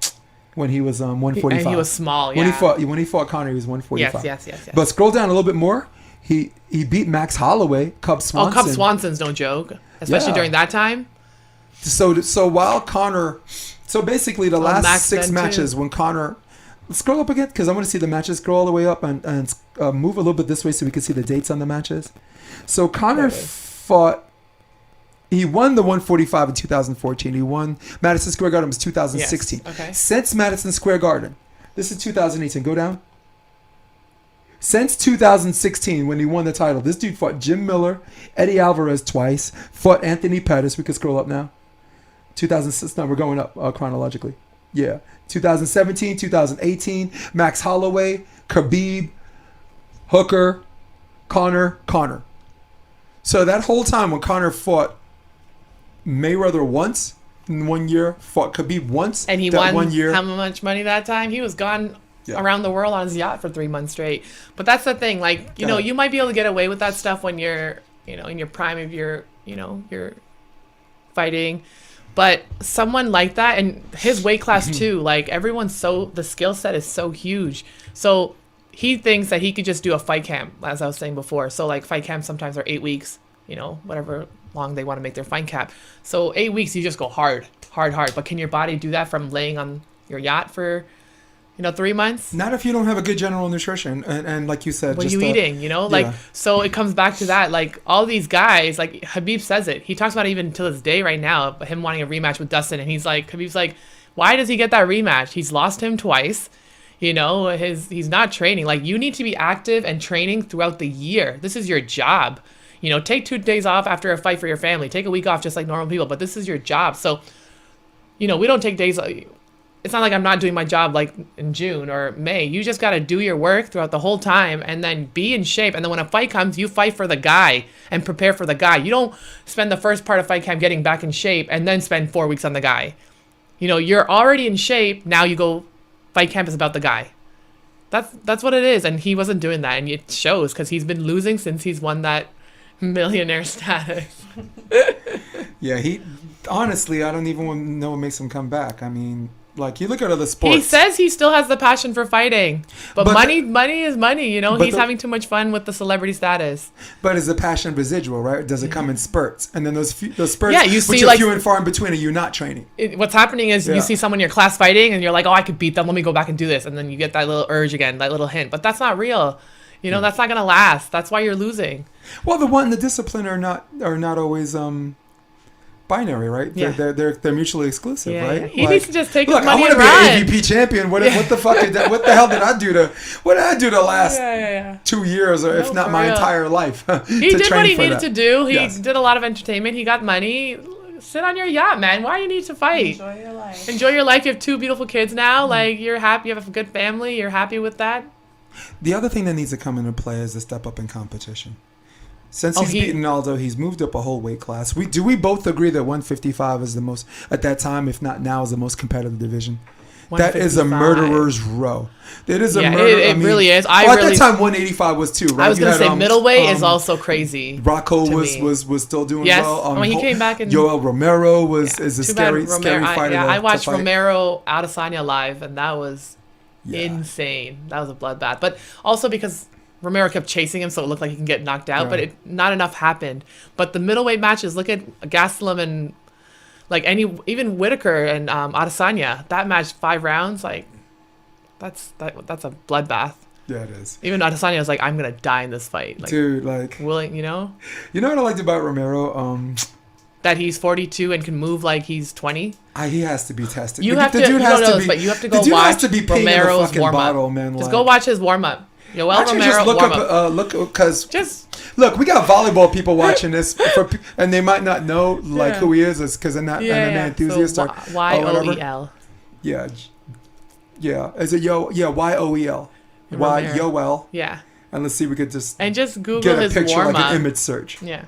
when he was 145. And he was small. Yeah. When he fought Conor, he was 145. Yes. But scroll down a little bit more. He beat Max Holloway, Cub Swanson. Oh, Cub Swanson's no joke, especially during that time. So while Conor. So basically, the last 6 matches when Conor, scroll up again because I want to see the matches. Scroll all the way up and move a little bit this way so we can see the dates on the matches. So Conor fought. He won the 145 in 2014. He won Madison Square Garden was 2016. Yes. Okay. Since Madison Square Garden, this is 2018. Go down. Since 2016, when he won the title, this dude fought Jim Miller, Eddie Alvarez twice, fought Anthony Pettis. We can scroll up now. 2006. No, we're going up chronologically. Yeah. 2017, 2018, Max Holloway, Khabib, Hooker, Conor. So that whole time when Conor fought Mayweather once in 1 year, fought Khabib once, and he won 1 year. How much money that time? He was gone around the world on his yacht for 3 months straight. But that's the thing. Like, you know, you might be able to get away with that stuff when you're, in your prime of your fighting. But someone like that, and his weight class too, like the skill set is so huge. So he thinks that he could just do a fight camp, as I was saying before. So like fight camps sometimes are 8 weeks, whatever long they want to make their fight camp. So 8 weeks, you just go hard. But can your body do that from laying on your yacht for 3 months? Not if you don't have a good general nutrition. And like you said, what are you eating? So it comes back to that. Like all these guys, like Khabib says it. He talks about it even to this day right now, him wanting a rematch with Dustin. And Khabib's like, why does he get that rematch? He's lost him twice. He's not training. Like you need to be active and training throughout the year. This is your job. Take 2 days off after a fight for your family. Take a week off just like normal people. But this is your job. So, we don't take days. It's not like I'm not doing my job like in June or May. You just got to do your work throughout the whole time and then be in shape. And then when a fight comes, you fight for the guy and prepare for the guy. You don't spend the first part of fight camp getting back in shape and then spend 4 weeks on the guy. You're already in shape. Now you go fight camp is about the guy. That's what it is. And he wasn't doing that. And it shows because he's been losing since he's won that millionaire status. Yeah, honestly, I don't even know what makes him come back. I mean, like you look at other sports. He says he still has the passion for fighting, but money is money. He's having too much fun with the celebrity status. But is the passion residual, right? Does it come in spurts? And then those spurts, you see, which are few and far in between, are you not training? What's happening is you see someone in your class fighting, and you're like, oh, I could beat them. Let me go back and do this, and then you get that little urge again, that little hint. But that's not real. That's not gonna last. That's why you're losing. Well, the discipline are not always binary, right? Yeah. They're mutually exclusive, right? Yeah. He needs to just take his money I want and to run. be an AVP champion. What the fuck did that? What the hell did I do the last 2 years, or if not my entire life? He did what he needed to do. He did a lot of entertainment. He got money. Sit on your yacht, man. Why do you need to fight? Enjoy your life. Enjoy your life. You have 2 beautiful kids now. Like you're happy. You have a good family. You're happy with that. The other thing that needs to come into play is the step up in competition. Since he's beaten Aldo, he's moved up a whole weight class. Do we both agree that 155 is the most, at that time, if not now, is the most competitive division? That is a murderer's row. It is a murder. It really is. At that time, 185 was too, right? I was going to say middleweight is also crazy. Rocco was still doing well. When he came back. Joel Romero is a scary fighter. I watched Romero Adesanya live, and that was insane. That was a bloodbath. But also because Romero kept chasing him, so it looked like he can get knocked out, but not enough happened. But the middleweight matches, look at Gastelum and even Whitaker and Adesanya. That match 5 rounds, that's a bloodbath. Yeah, it is. Even Adesanya was like, I'm gonna die in this fight. Dude, willing, You know what I liked about Romero? That he's 42 and can move like he's 20. He has to be tested. You have to go watch Romero's warm up. Just go watch his warm up. Yoel Romero look, we got volleyball people watching this, and they might not know who he is because they're not an enthusiast. So Yoel. Yeah. Is it Yoel? Yoel. Yeah. And let's see if we could just Google get a his picture, warm like up. an image search. Yeah.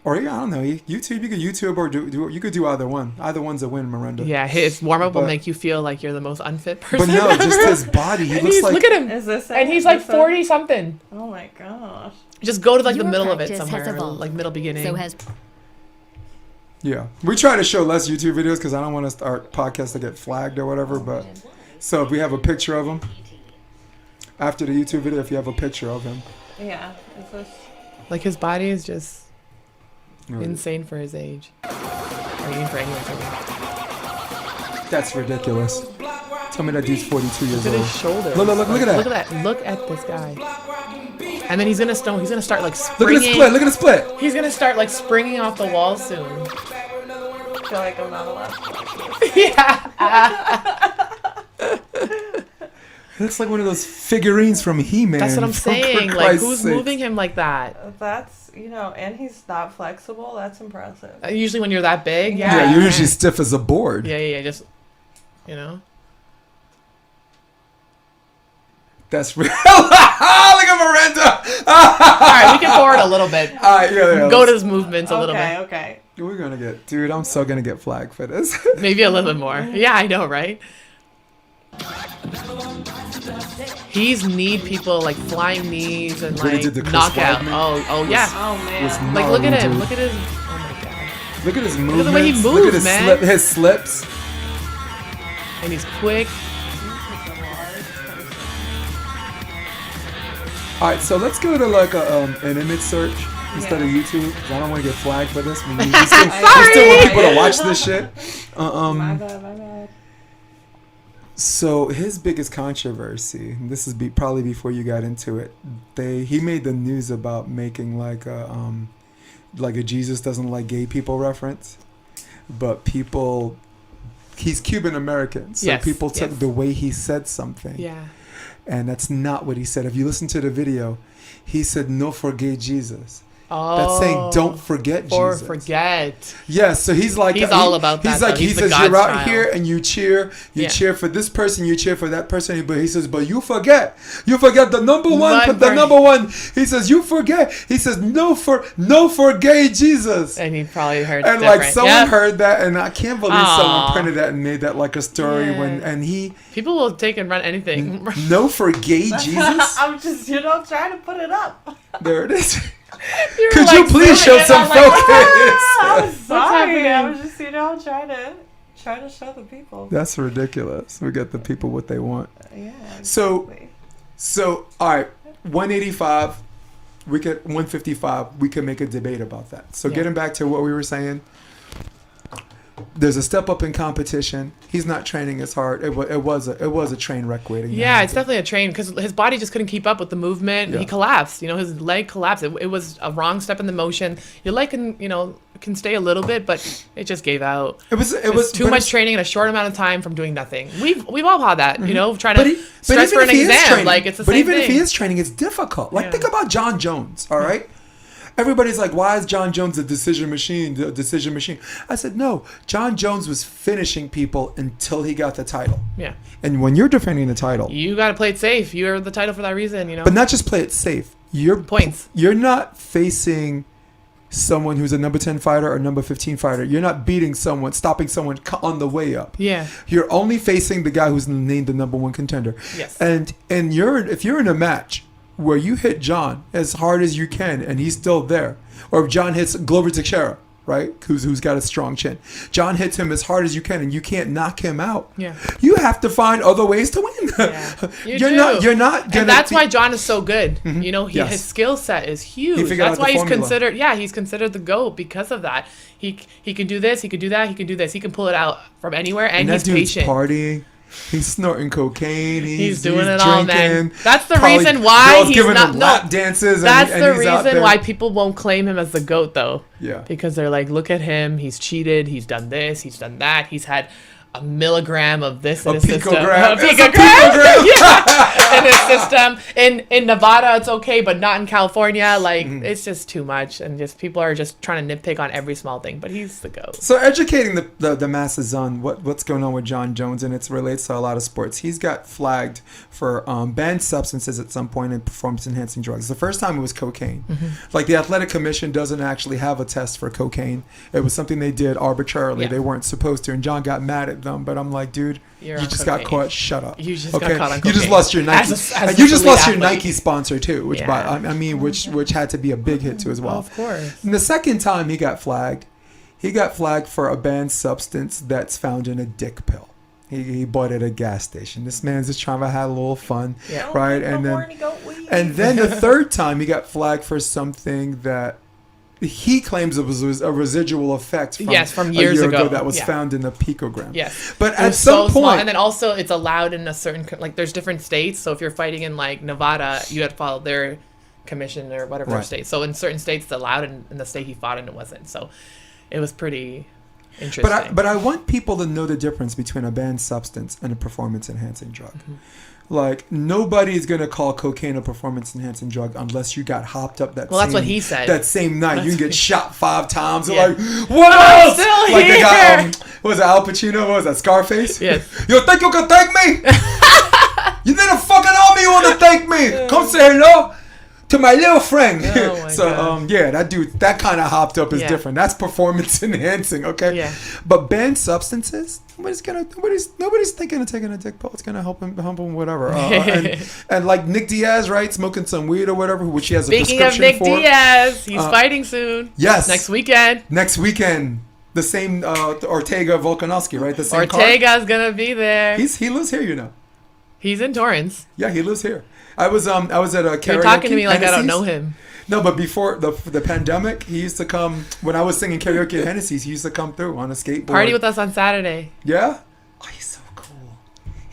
Or I don't know, YouTube. You could YouTube or you could do either one. Either one's a win, Miranda. Yeah, his warm up will make you feel like you're the most unfit person. But no, ever. just his body. He looks like. Look at him. Is this and he's like 40 something. Oh my gosh. Just go to the middle of it somewhere, middle beginning. Yeah, we try to show less YouTube videos because I don't want our podcast to get flagged or whatever. But so if we have a picture of him after the YouTube video, if you have a picture of him. Yeah. Is this... his body is just. Insane for his age. Or even for anyone's age. That's ridiculous. Tell me that dude's 42 years old. Look at his shoulder. Look at that. Look at this guy. And then he's gonna start like springing. Look at the split. He's gonna start like springing off the wall soon. I feel like I'm not allowed to watch this. Yeah. It looks like one of those figurines from He-Man. That's what I'm saying. Like, who's moving him like that? That's, and he's that flexible. That's impressive. Usually when you're that big, yeah, you're usually stiff as a board. Yeah, just, That's real. Look at Miranda. All right, we can forward a little bit. Yeah. Go to his movements a little bit. Okay. We're going to dude, I'm so going to get flagged for this. Maybe a little bit more. Yeah, I know, right? He's need people like flying knees and knockout. Oh yeah. Oh man. Look at him. Look at his. Oh my god. Look at his movements. Look at the way he moves, Look at his man. his slips. And he's quick. All right, so let's go to like an image search instead of YouTube, because I don't want to get flagged for this. We still want people to watch this shit. My bad. So his biggest controversy, and this is probably before you got into it, he made the news about making like a Jesus doesn't like gay people reference, but he's Cuban American, so people took the way he said something. Yeah. And that's not what he said. If you listen to the video, he said, "No forget Jesus." Oh. That's saying don't forget Jesus. Or forget. Yes, so he's like all about that. He's like though. he He's says the you're God's out child. here and you cheer for this person, you cheer for that person, but he says but you forget the number one. He says you forget. He says no forget Jesus. And he probably heard and different. like someone heard that, and I can't believe someone Aw. printed that and made that like a story people will take and run anything. no forget Jesus. I'm just, trying to put it up. There it is. You're Could like you please show filming it, some I'm like, focus? I'm sorry. happening? I was just, trying to show the people. That's ridiculous. We get the people what they want. Yeah. So- exactly. So, all right, 185, 155, we can make a debate about that. So, Yeah. getting back to what we were saying, there's a step up in competition. He's not training as hard. It was a train wreck waiting. Yeah, it's definitely a train because his body just couldn't keep up with the movement. Yeah. He collapsed. His leg collapsed. It was a wrong step in the motion. Your leg can stay a little bit, but it just gave out. It was too much training in a short amount of time from doing nothing. We've all had that. Trying to But stress for even an if he is exam. training, Like it's the but same even thing. if he is training, it's difficult. Like Yeah. think about John Jones. All right. Everybody's like, why is John Jones a decision machine? I said, no. John Jones was finishing people until he got the title. Yeah. And when you're defending the title, You got to play it safe. You're the title for that reason. but not just play it safe. Points. You're not facing someone who's a number 10 fighter or number 15 fighter. You're not stopping someone on the way up. Yeah. You're only facing the guy who's named the number one contender. Yes. And if you're in a match where you hit John as hard as you can and he's still there, or if John hits Glover Teixeira, right, who's got a strong chin, John hits him as hard as you can and you can't knock him out. Yeah. You have to find other ways to win. Yeah. You're not gonna. And that's why John is so good. Yes. His skill set is huge. figured That's out the why he's formula. considered. Yeah, he's considered the GOAT because of that. He can do this. He can do that. He can do this. He can pull it out from anywhere, and that he's dude's patient. partying. He's snorting cocaine. He's doing it drinking, all, man. That's the probably reason why girls he's giving not. him No, lap dances. that's and the he's out reason there. why people won't claim him as the GOAT, though. Yeah. Because they're like, look at him. He's cheated. He's done this. He's done that. He's had a milligram of this in his system. picogram. A It's a picogram. picogram. Yeah. In his system. In Nevada, it's okay, but not in California. Like, it's just too much. And just people are just trying to nitpick on every small thing. But he's the GOAT. So educating the masses on what's going on with John Jones, and it relates to a lot of sports. He's got flagged for banned substances at some point in performance-enhancing drugs. The first time it was cocaine. Like the Athletic Commission doesn't actually have a test for cocaine. It was something they did arbitrarily. Yeah. They weren't supposed to, and John got mad at them. But I'm like, dude, You're you on just got cocaine. caught. Shut up. You just got caught on You just cocaine. lost your Nike. As And you just elite lost your athlete. Nike sponsor too, which which had to be a big hit too as well. Of course. And the second time he got flagged for a banned substance that's found in a dick pill. He bought it at a gas station. This man's just trying to have a little fun, Yeah. right? And then the third time he got flagged for something that he claims it was a residual effect from years a year ago. that was Yeah. found in the picogram. Yes. But It at was some so small. point, And then also it's allowed in a certain, like there's different states. So if you're fighting in like Nevada, you had to follow their commission or whatever Right. state. So in certain states it's allowed, in the state he fought in it wasn't. So it was pretty interesting. But I want people to know the difference between a banned substance and a performance-enhancing drug. Like, nobody's going to call cocaine a performance-enhancing drug unless you got hopped up that That's what he said. That same night. You can get shot 5 times. Yeah. Like, what I'm else? still Like the guy, here. what was it, Al Pacino? What was that, Scarface? Yes. You think you can thank me? You need a fucking army you want to thank me. Come say hello to my little friend. Oh my So, God. that dude, that kind of hopped up is Yeah. different. That's performance-enhancing, okay? Yeah. But banned substances, nobody's thinking of taking a dick pill. It's gonna help him whatever. And like Nick Diaz, right, smoking some weed or whatever, which he has Speaking a of prescription Nick for. Diaz, he's fighting soon. Yes. Next weekend. Next weekend. The same Ortega Volkanovski, right? The same Ortega's gonna be there. He lives here, you know. He's in Torrance. Yeah, he lives here. I was at a karaoke. You're talking to me like I don't Hennessy's. know him. No, but before the pandemic, he used to come when I was singing karaoke at Hennessy's. He used to come through on a skateboard. Party with us on Saturday. Yeah. Oh, he's so cool.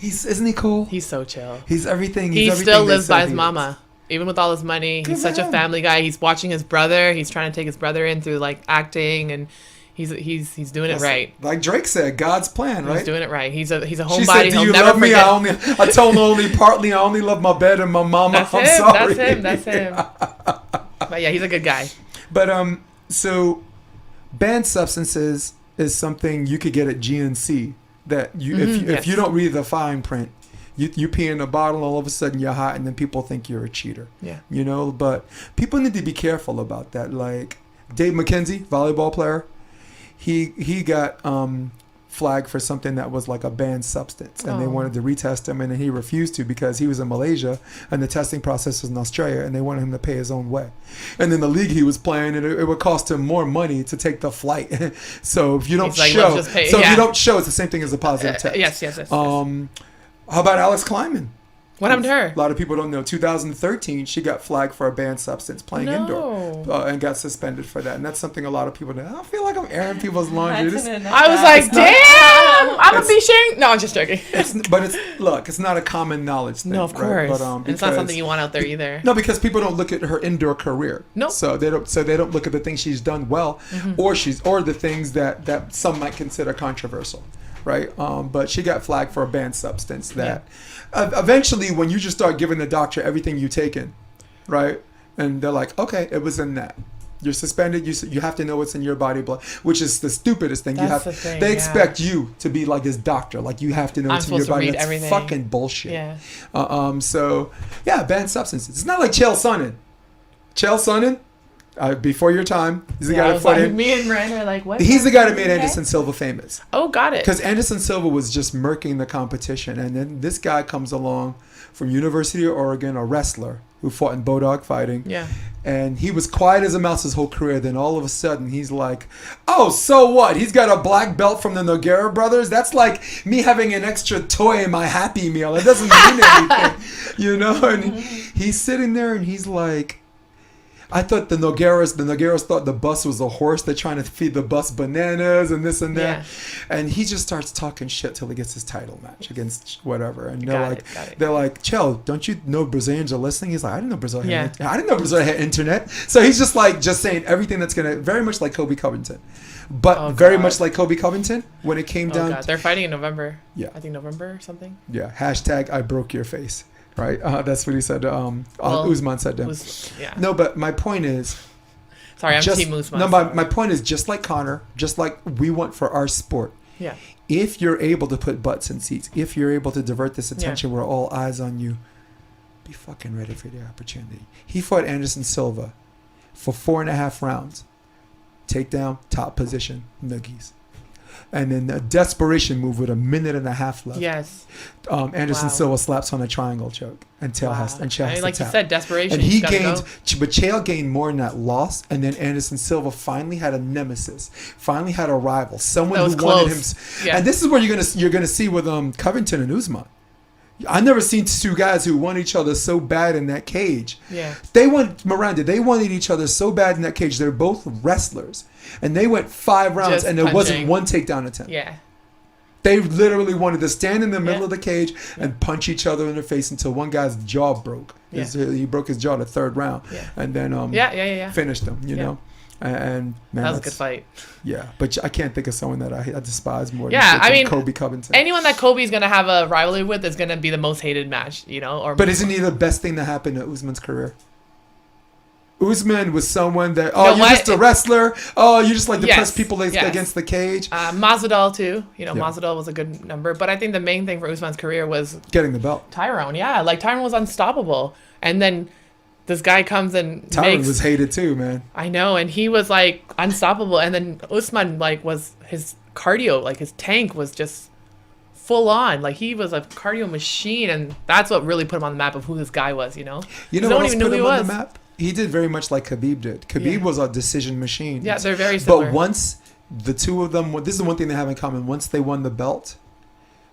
Isn't he cool? He's so chill. He's everything. He everything still they lives said by his he mama. Even with all his money, Good he's such for a him. family guy. He's watching his brother. He's trying to take his brother in through like acting, and he's doing it is. right. Like Drake said, God's plan, right? He's doing it right. He's a She homebody. said, "Do He'll you never love me? forget. I told him only partly. I only love my bed and my mama. That's I'm him. sorry." That's him. But yeah, he's a good guy. But so banned substances is something you could get at GNC. That you if you don't read the fine print, you pee in a bottle, all of a sudden you're hot, and then people think you're a cheater. Yeah. You know, but people need to be careful about that. Like Dave McKenzie, volleyball player, he got flagged for something that was like a banned substance, and they wanted to retest him, and then he refused to because he was in Malaysia and the testing process was in Australia, and they wanted him to pay his own way. And then the league he was playing, and it would cost him more money to take the flight. So if you don't Like, show, let's just pay- if you don't show, it's the same thing as a positive test. Yes. How about Alex Kleiman? What happened to her? A lot of people don't know. 2013, she got flagged for a banned substance playing indoor and got suspended for that. And that's something a lot of people know. I don't feel like I'm airing people's laundry. I was like, damn, I'm gonna be sharing. No, I'm just joking. It's not a common knowledge thing. No, of right? course. But, It's not something you want out there either. No, because people don't look at her indoor career. No. So they don't look at the things she's done well, or the things that some might consider controversial. Right, but she got flagged for a banned substance that eventually, when you just start giving the doctor everything you've taken, right, and they're like, okay, it was in that. You're suspended. You have to know what's in your body blood, which is the stupidest thing. That's the thing, they expect you to be like this doctor, like you have to know what's in your body. That's everything. fucking bullshit. Yeah. So yeah, banned substances. It's not like Chael Sonnen. Chael Sonnen. Before your time, he's the guy that fought in. Me and Miranda are like, what? He's the guy that made Anderson Silva famous. Oh, got it. Because Anderson Silva was just murking the competition, and then this guy comes along from University of Oregon, a wrestler who fought in Bodog fighting. Yeah. And he was quiet as a mouse his whole career. Then all of a sudden, he's like, "Oh, so what? He's got a black belt from the Nogueira brothers. That's like me having an extra toy in my Happy Meal. It doesn't mean anything, you know." And he's sitting there, and he's like, I thought the Nogueiras thought the bus was a horse. They're trying to feed the bus bananas and this and that. Yeah. And he just starts talking shit till he gets his title match against whatever. And they're like, Chael, don't you know Brazilians are listening? He's like, I didn't know Brazil had internet. So he's just saying everything that's going to, very much like Kobe Covington. But much like Kobe Covington, when it came down. They're fighting in November. Yeah. I think November or something. Yeah. # I broke your face. Right, that's what he said. Usman said to him. No, but my point is. Sorry, I'm Team Usman. No, my point is just like Conor, just like we want for our sport. Yeah. If you're able to put butts in seats, if you're able to divert this attention where all eyes on you, be fucking ready for the opportunity. He fought Anderson Silva for 4.5 rounds, takedown, top position, noogies. And then a desperation move with 1.5 minutes left. Yes. Anderson Silva slaps on a triangle choke, and Chael has to tap. Like you said, desperation. And he gained, but Chael gained more in that loss. And then Anderson Silva finally had a nemesis, finally had a rival, someone who wanted him. Yeah. And this is where you're gonna see with Covington and Usman. I never seen two guys who want each other so bad in that cage. Yeah. They wanted each other so bad in that cage. They're both wrestlers. And they went 5 rounds and there wasn't one takedown attempt. Yeah. They literally wanted to stand in the middle of the cage and punch each other in the face until one guy's jaw broke. Yeah. He broke his jaw in the 3rd round. Yeah. And then finished him, you know. And man, that was a good fight. Yeah, but I can't think of someone that I despise more than Kobe Covington. Anyone that Kobe's going to have a rivalry with is going to be the most hated match, you know. But isn't he the best thing that happened to Usman's career? Usman was someone that, you're just a wrestler. Oh, you just like to press people against the cage. Masvidal, too. You know, Masvidal was a good number. But I think the main thing for Usman's career was getting the belt. Tyrone, like Tyrone was unstoppable. And then this guy comes and Tyrone was hated too, man. I know, and he was like unstoppable. And then Usman was his cardio, like his tank was just full on. Like he was a cardio machine, and that's what really put him on the map of who this guy was. You know, what else put him on the map? He did very much like Khabib did. Khabib was a decision machine. Yeah, they're very similar. But once the two of them, this is the one thing they have in common. Once they won the belt,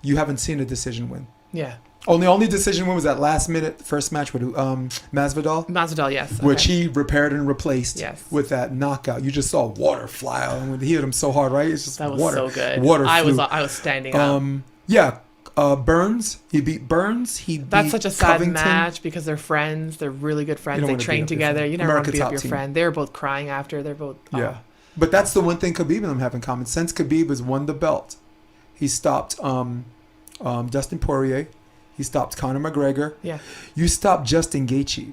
you haven't seen a decision win. Yeah. Only decision win was that last minute first match with Masvidal. Masvidal, yes. Okay. Which he repaired and replaced Yes. with that knockout. You just saw water fly out and he hit him so hard, right? It's just that was water. so good. Water I flew. was standing up. Yeah. Burns. He beat Burns. He beat That's such a sad Covington. match because they're friends. They're really good friends. You don't They wanna train beat up your together. friend. You never want to America beat up top your team. friend. They were both crying after. They're both. Yeah. But that's the one thing Khabib and them have in common. Since Khabib has won the belt, he stopped Dustin Poirier. He stopped Conor McGregor. Yeah. You stopped Justin Gaethje.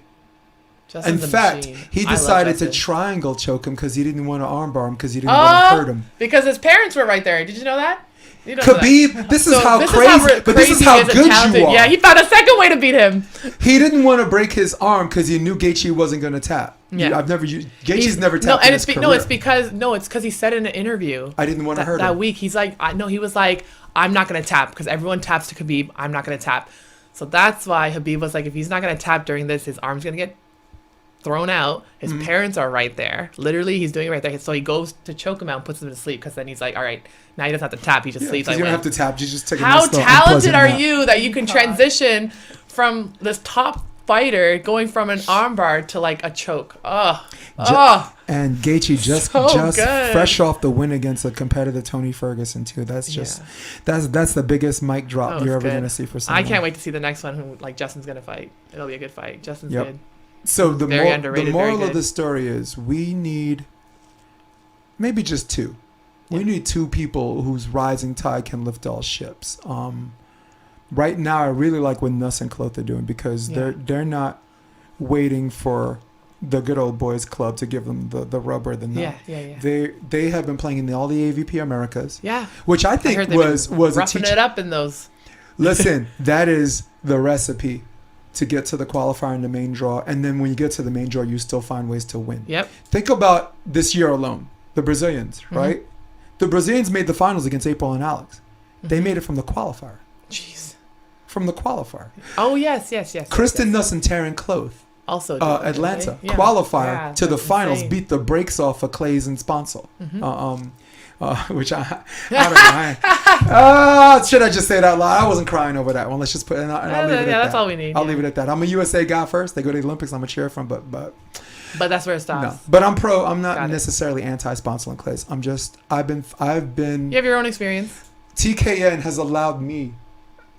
Justin's In a fact, machine. he I love decided to Justin. triangle choke him because he didn't want to armbar him because he didn't want to hurt him. Because his parents were right there. Did you know that? You don't know that. Khabib, this is So how this crazy, but this is how and good talented. you are. Yeah, he found a second way to beat him. He didn't want to break his arm because he knew Gaethje wasn't going to tap. Yeah. Gaethje's never tapped No, and in it's his no, career. it's because he said in an interview I didn't want to hurt that him. week. He's like, he was like, I'm not gonna tap because everyone taps to Khabib. I'm not gonna tap. So that's why Khabib was like, if he's not gonna tap during this, his arm's gonna get thrown out. His parents are right there. Literally, he's doing it right there. So he goes to choke him out and puts him to sleep because then he's like, all right, now he doesn't have to tap. He just sleeps. You don't have to tap. You just take a How nice little talented unpleasant are nap. you that you can transition from this top fighter going from an armbar to like a choke? And Gaethje just good. fresh off the win against a competitor Tony Ferguson too. That's just that's the biggest mic drop you're ever gonna see for someone. I can't wait to see the next one who like Justin's gonna fight. It'll be a good fight. Justin's good. So the Very underrated, moral very of the story is we need maybe just two. We need two people whose rising tide can lift all ships. Right now, I really like what Nuss and Cloth are doing because they're not waiting for the good old boys club to give them the rubber, the nut. They have been playing in all the AVP Americas. Yeah. Which I think was roughing it up in those. Listen, that is the recipe to get to the qualifier in the main draw, and then when you get to the main draw, you still find ways to win. Yep. Think about this year alone, the Brazilians, right? The Brazilians made the finals against April and Alex. They made it from the qualifier. Jeez. From the qualifier. Oh yes. Kristen Nuss and Taryn Cloth. Also Atlanta qualifier to the finals, insane. beat the brakes off of Clays and Sponsor. Which I don't know. Should I just say it out loud? I wasn't crying over that one. Let's just put it. And I'll leave it at that. That's all we need. I'll leave it at that. I'm a USA guy first. They go to the Olympics. I'm a cheer from, but that's where it stops. no. But I'm pro. I'm not necessarily anti-Sponsor and Clays. I'm just. I've been. You have your own experience. TKN has allowed me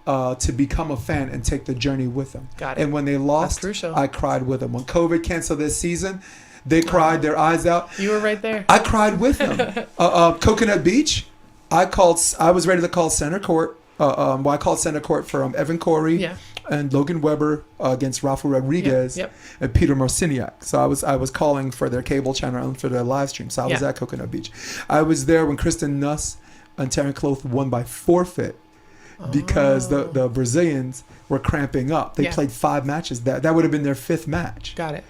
to become a fan and take the journey with them. Got it. And when they lost, I cried with them. When COVID canceled this season, they cried their eyes out. You were right there. I cried with them. Coconut Beach, I was ready to call center court. I called center court for Evan Corey and Logan Weber against Rafa Rodriguez and Peter Marciniak. So I was calling for their cable channel and for their live stream. So I was at Coconut Beach. I was there when Kristen Nuss and Taryn Cloth won by forfeit because the Brazilians were cramping up. They played 5 matches. That would have been their 5th match. Got it.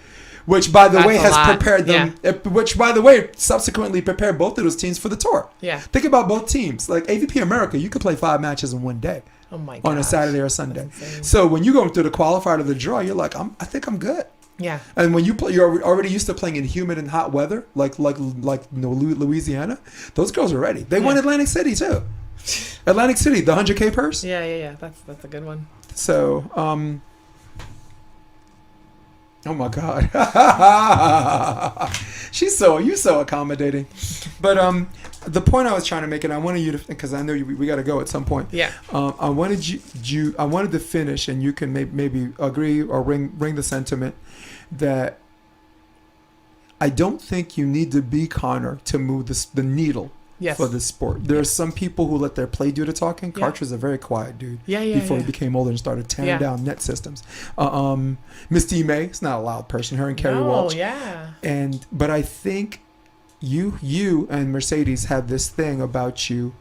Which, by the way, has prepared them. Yeah. Which, by the way, subsequently prepared both of those teams for the tour. Yeah. Think about both teams. Like AVP America, you could play 5 matches in one day. Oh my god. On a Saturday or Sunday. So when you go through the qualifier to the draw, you're like, I think I'm good. Yeah. And when you're already used to playing in humid and hot weather, like Louisiana, those girls are ready. They won Atlantic City too. Atlantic City, the 100K purse. Yeah. That's a good one. So, oh my God, you're so accommodating. But the point I was trying to make, and I wanted you to, because I know we got to go at some point. Yeah. I wanted I wanted to finish, and you can maybe agree or ring the sentiment that I don't think you need to be Conor to move the needle. Yes. For the sport. There are some people who let their play do the talking. Karcher's a very quiet dude. Before he became older and started tearing down net systems. Misty May, it's not a loud person. Her and Kerry Walsh. But I think you and Mercedes have this thing about you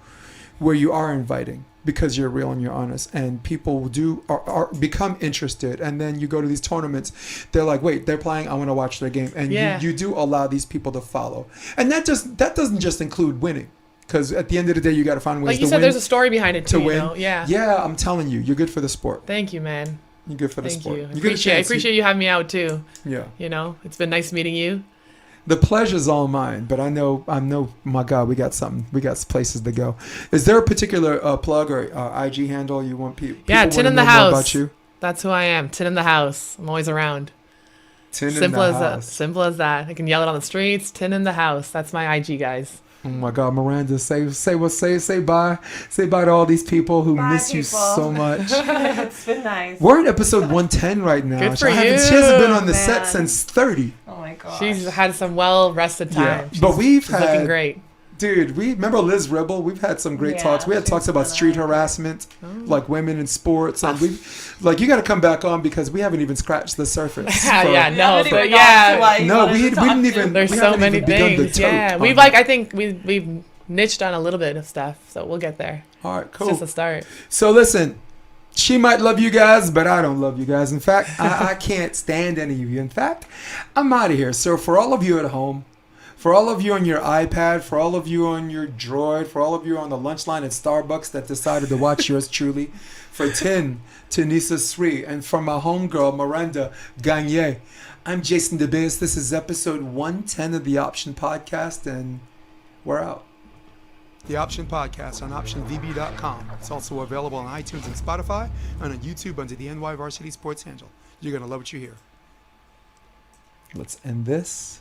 where you are inviting because you're real and you're honest, and people are become interested, and then you go to these tournaments, they're like, wait, they're playing, I want to watch their game, and you do allow these people to follow, and that doesn't just include winning, because at the end of the day you got to find ways like you to said win, there's a story behind it too, to win. You know? I'm telling you, you're good for the sport. Thank you, man. You're good for the sport. I appreciate you having me out too. Yeah. You know, it's been nice meeting you. The pleasure's all mine, but I know, my God, we got something. We got places to go. Is there a particular plug or IG handle you want people Yeah, to Tin in know the more house. about you? That's who I am. Tin in the house. I'm always around. Tin in Simple the as house. simple as that. I can yell it on the streets. Tin in the house. That's my IG, guys. Oh my God, Miranda, say bye. Say bye to all these people who Bye, miss you people. so much. It's been nice. We're in episode 110 right now. Good for She hasn't you, been on the set man. since 30. Oh my god. She's had some well-rested time. Yeah, but we've She's looking had, great. dude, we remember Liz Ribble. We've had some great Yeah, talks. We had she's talks about been street on. harassment, Oh. like women in sports, and we, like, you got to come back on because we haven't even scratched the surface. Yeah, for- yeah, We no, haven't but even gotten to yeah. what you No, wanted we to talk didn't to. even. There's we so haven't many even begun to things. tote Yeah, on we've that. like I think we've niched on a little bit of stuff, so we'll get there. All right, It's cool. just a start. So listen, she might love you guys, but I don't love you guys. In fact, I can't stand any of you. In fact, I'm out of here. So for all of you at home, for all of you on your iPad, for all of you on your Droid, for all of you on the lunch line at Starbucks that decided to watch yours truly, for Thinesa Sri, and for my homegirl, Miranda Kanye, I'm Jason DeBiz. This is episode 110 of the Option Podcast, and we're out. The Option Podcast on OptionVB.com. It's also available on iTunes and Spotify, and on YouTube under the NY Varsity Sports handle. You're going to love what you hear. Let's end this.